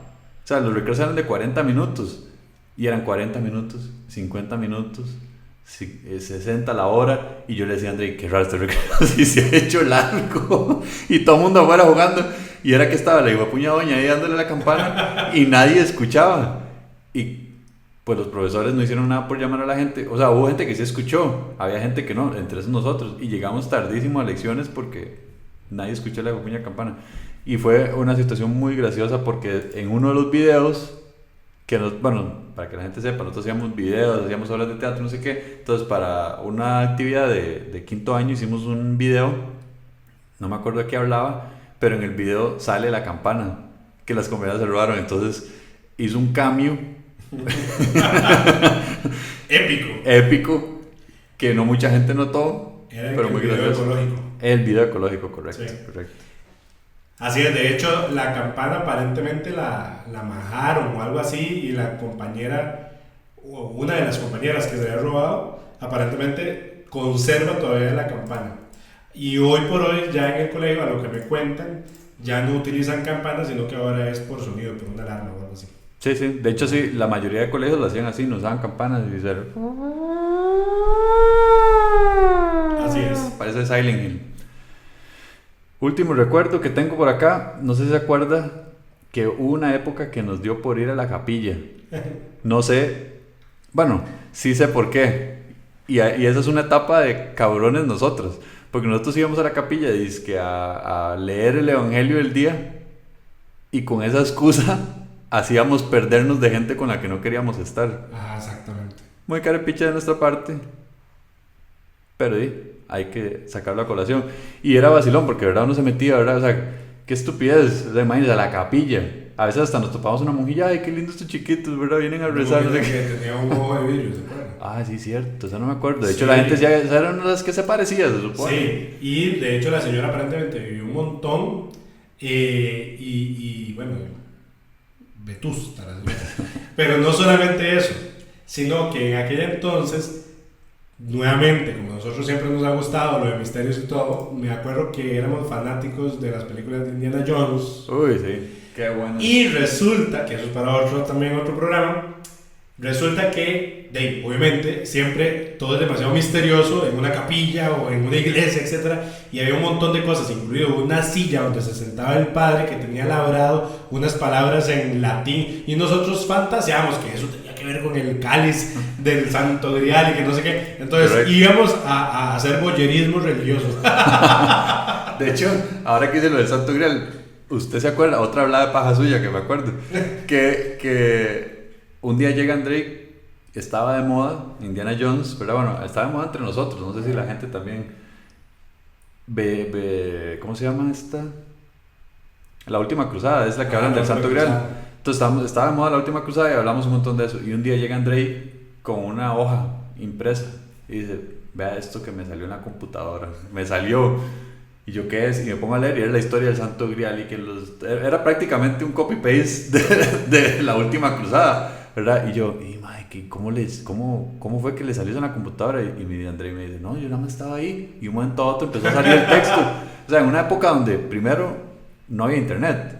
sea, los recreos eran de 40 minutos. Y eran 40 minutos, 50 minutos, 60 la hora. Y yo le decía a André, qué raro este recreo, si se ha hecho largo. Y todo el mundo afuera jugando. Y era que estaba la puña doña ahí dándole la campana y nadie escuchaba. Y pues los profesores no hicieron nada por llamar a la gente. O sea, hubo gente que sí escuchó, había gente que no, entre esos nosotros. Y llegamos tardísimo a lecciones porque nadie escuchó la puña campana. Y fue una situación muy graciosa porque en uno de los videos, bueno, para que la gente sepa, nosotros hacíamos videos, hacíamos obras de teatro, no sé qué. Entonces, para una actividad de quinto año hicimos un video, no me acuerdo de qué hablaba, pero en el video sale la campana, que las compañeras se robaron. Entonces, hizo un cameo épico, que no mucha gente notó, pero muy gracioso. El video ecológico, correcto, sí. Correcto. Así es, de hecho la campana aparentemente la majaron o algo así, y la compañera, o una de las compañeras que se había robado, aparentemente conserva todavía la campana. Y hoy por hoy ya en el colegio, a lo que me cuentan, ya no utilizan campanas, sino que ahora es por sonido, por una alarma o algo así. Sí, sí, de hecho sí, la mayoría de colegios lo hacían así, no usaban campanas y se... Así es. Parece Silent Hill. Último recuerdo que tengo por acá, no sé si se acuerda que hubo una época que nos dio por ir a la capilla. No sé, bueno, sí sé por qué. Y esa es una etapa de cabrones nosotros, porque nosotros íbamos a la capilla a leer el Evangelio del día, y con esa excusa hacíamos perdernos de gente con la que no queríamos estar. Ah, exactamente. Muy carepicha de nuestra parte, pero hay que sacarlo a colación. Y era vacilón, porque verdad uno se metía, ¿verdad? O sea, qué estupidez, o sea, imagínense, a la capilla. A veces hasta nos topamos una monjilla, ay, qué lindos estos chiquitos, ¿verdad? Vienen a rezar. No sé qué. Tenía un ojo de vidrio, ¿se acuerdan? Ah, sí, cierto, eso no me acuerdo. De hecho, la gente decía, esas eran las que se parecían, se supone. Sí, y de hecho la señora aparentemente vivió un montón, y bueno, vetusta la señora. Pero no solamente eso, sino que en aquel entonces, nuevamente, como a nosotros siempre nos ha gustado lo de misterios y todo, me acuerdo que éramos fanáticos de las películas de Indiana Jones. Uy, sí, qué bueno. Y resulta, que eso es para también otro programa, resulta que, obviamente, siempre todo es demasiado misterioso en una capilla o en una iglesia, etc. Y había un montón de cosas, incluido una silla donde se sentaba el padre que tenía labrado unas palabras en latín, y nosotros fantaseamos que eso tenía que ver con el cáliz del Santo Grial y que no sé qué. Entonces correcto, íbamos a hacer boyerismo religioso. De hecho, ahora que hice lo del Santo Grial, ¿usted se acuerda? Otra hablada de paja suya que me acuerdo. Que un día llega André, estaba de moda Indiana Jones, pero bueno, estaba de moda entre nosotros, no sé si la gente también ¿cómo se llama esta? La Última Cruzada, es la que hablan del Santo Grial. Entonces estaba de moda La Última Cruzada y hablamos un montón de eso, y un día llega André con una hoja impresa y dice, vea esto que me salió en la computadora, me salió. Y yo, ¿qué es? Y me pongo a leer, y era la historia del Santo Grial, y que era prácticamente un copy-paste de La Última Cruzada, ¿verdad? Y yo, ¿cómo fue que le salió eso en la computadora? Y me dice André, me dice, no, yo nada más estaba ahí, y un momento a otro empezó a salir el texto. O sea, en una época donde primero no había internet,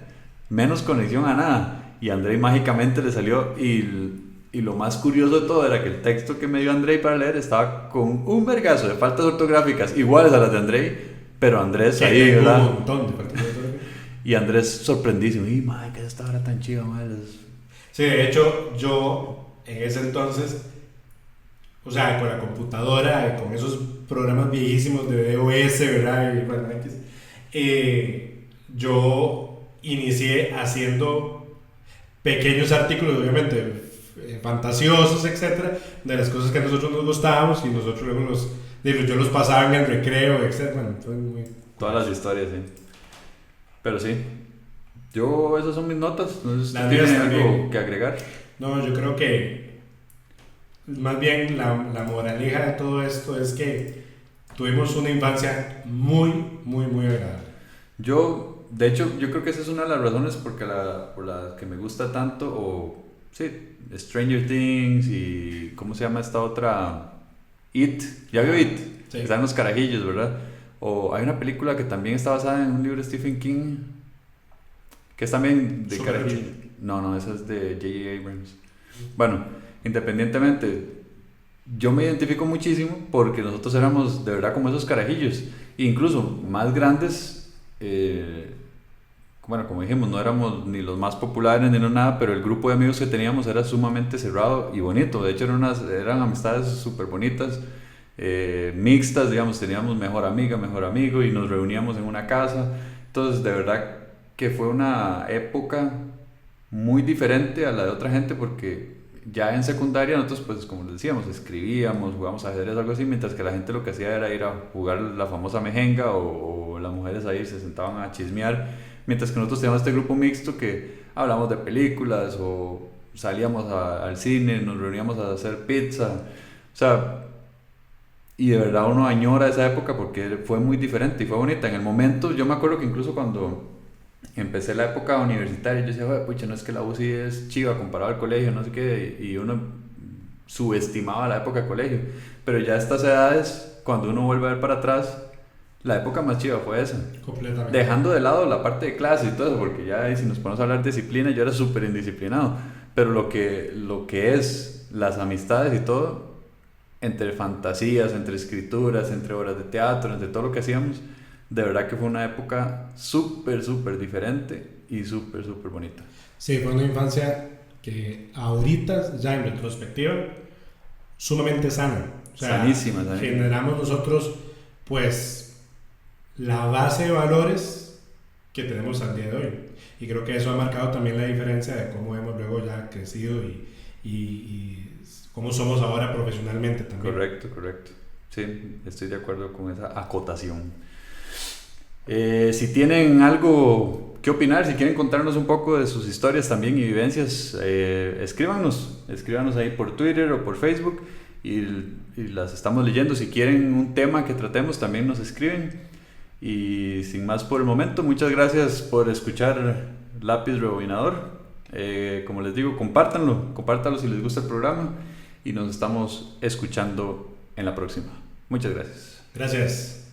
menos conexión a nada, y André mágicamente le salió, y lo más curioso de todo era que el texto que me dio André para leer estaba con un vergazo de faltas ortográficas iguales a las de André, pero Andrés ahí, ¿verdad? Un montón de faltas ortográficas. Y Andrés sorprendísimo, y madre, que esta hora tan chiva, madre. Sí, de hecho, yo en ese entonces, o sea, con la computadora, con esos programas viejísimos de DOS, ¿verdad? Y bueno, yo inicié haciendo pequeños artículos, obviamente, fantasiosos, etcétera, de las cosas que a nosotros nos gustábamos, y nosotros luego yo los pasaba en el recreo, etcétera. Bueno, fue muy... Todas las historias, sí. Pero sí, esas son mis notas. No sé si ¿Tienes algo que agregar? No, yo creo que más bien la moraleja de todo esto es que tuvimos una infancia muy, muy, muy agradable. De hecho, yo creo que esa es una de las razones por la que me gusta tanto, Stranger Things, y ¿cómo se llama esta otra? It, ¿ya vio It? Sí. Están los carajillos, ¿verdad? O hay una película que también está basada en un libro de Stephen King, que es también de carajillos. No, esa es de J.J. Abrams. Bueno, independientemente, yo me identifico muchísimo porque nosotros éramos de verdad como esos carajillos, incluso más grandes. Bueno, como dijimos, no éramos ni los más populares ni nada, pero el grupo de amigos que teníamos era sumamente cerrado y bonito. De hecho, eran amistades súper bonitas, mixtas, digamos. Teníamos mejor amiga, mejor amigo, y nos reuníamos en una casa. Entonces, de verdad que fue una época muy diferente a la de otra gente, porque ya en secundaria nosotros, pues como les decíamos, escribíamos, jugábamos ajedrez, algo así, mientras que la gente lo que hacía era ir a jugar la famosa mejenga, o las mujeres ahí se sentaban a chismear, mientras que nosotros teníamos este grupo mixto que hablamos de películas o salíamos al cine, nos reuníamos a hacer pizza, o sea, y de verdad uno añora esa época porque fue muy diferente y fue bonita. En el momento, yo me acuerdo que incluso cuando empecé la época universitaria, yo decía, pucha, no es que la UCI es chiva comparado al colegio, no sé qué, y uno subestimaba la época de colegio, pero ya a estas edades, cuando uno vuelve a ver para atrás, la época más chiva fue esa. Completamente. Dejando de lado la parte de clase y todo eso, porque ya si nos ponemos a hablar de disciplina, yo era súper indisciplinado, pero lo que es las amistades y todo, entre fantasías, entre escrituras, entre obras de teatro, entre todo lo que hacíamos, de verdad que fue una época súper, súper diferente y súper, súper bonita. Sí, fue una infancia que ahorita, ya en retrospectiva, sumamente sana. O sea, sanísima. Generamos nosotros, pues, la base de valores que tenemos al día de hoy. Y creo que eso ha marcado también la diferencia de cómo hemos luego ya crecido y cómo somos ahora profesionalmente también. Correcto. Sí, estoy de acuerdo con esa acotación. Si tienen algo que opinar, si quieren contarnos un poco de sus historias también y vivencias, escríbanos ahí por Twitter o por Facebook y las estamos leyendo. Si quieren un tema que tratemos, también nos escriben. Y sin más por el momento, muchas gracias por escuchar Lápiz Rebobinador. Como les digo, compártanlo si les gusta el programa, y nos estamos escuchando en la próxima. Muchas gracias. Gracias.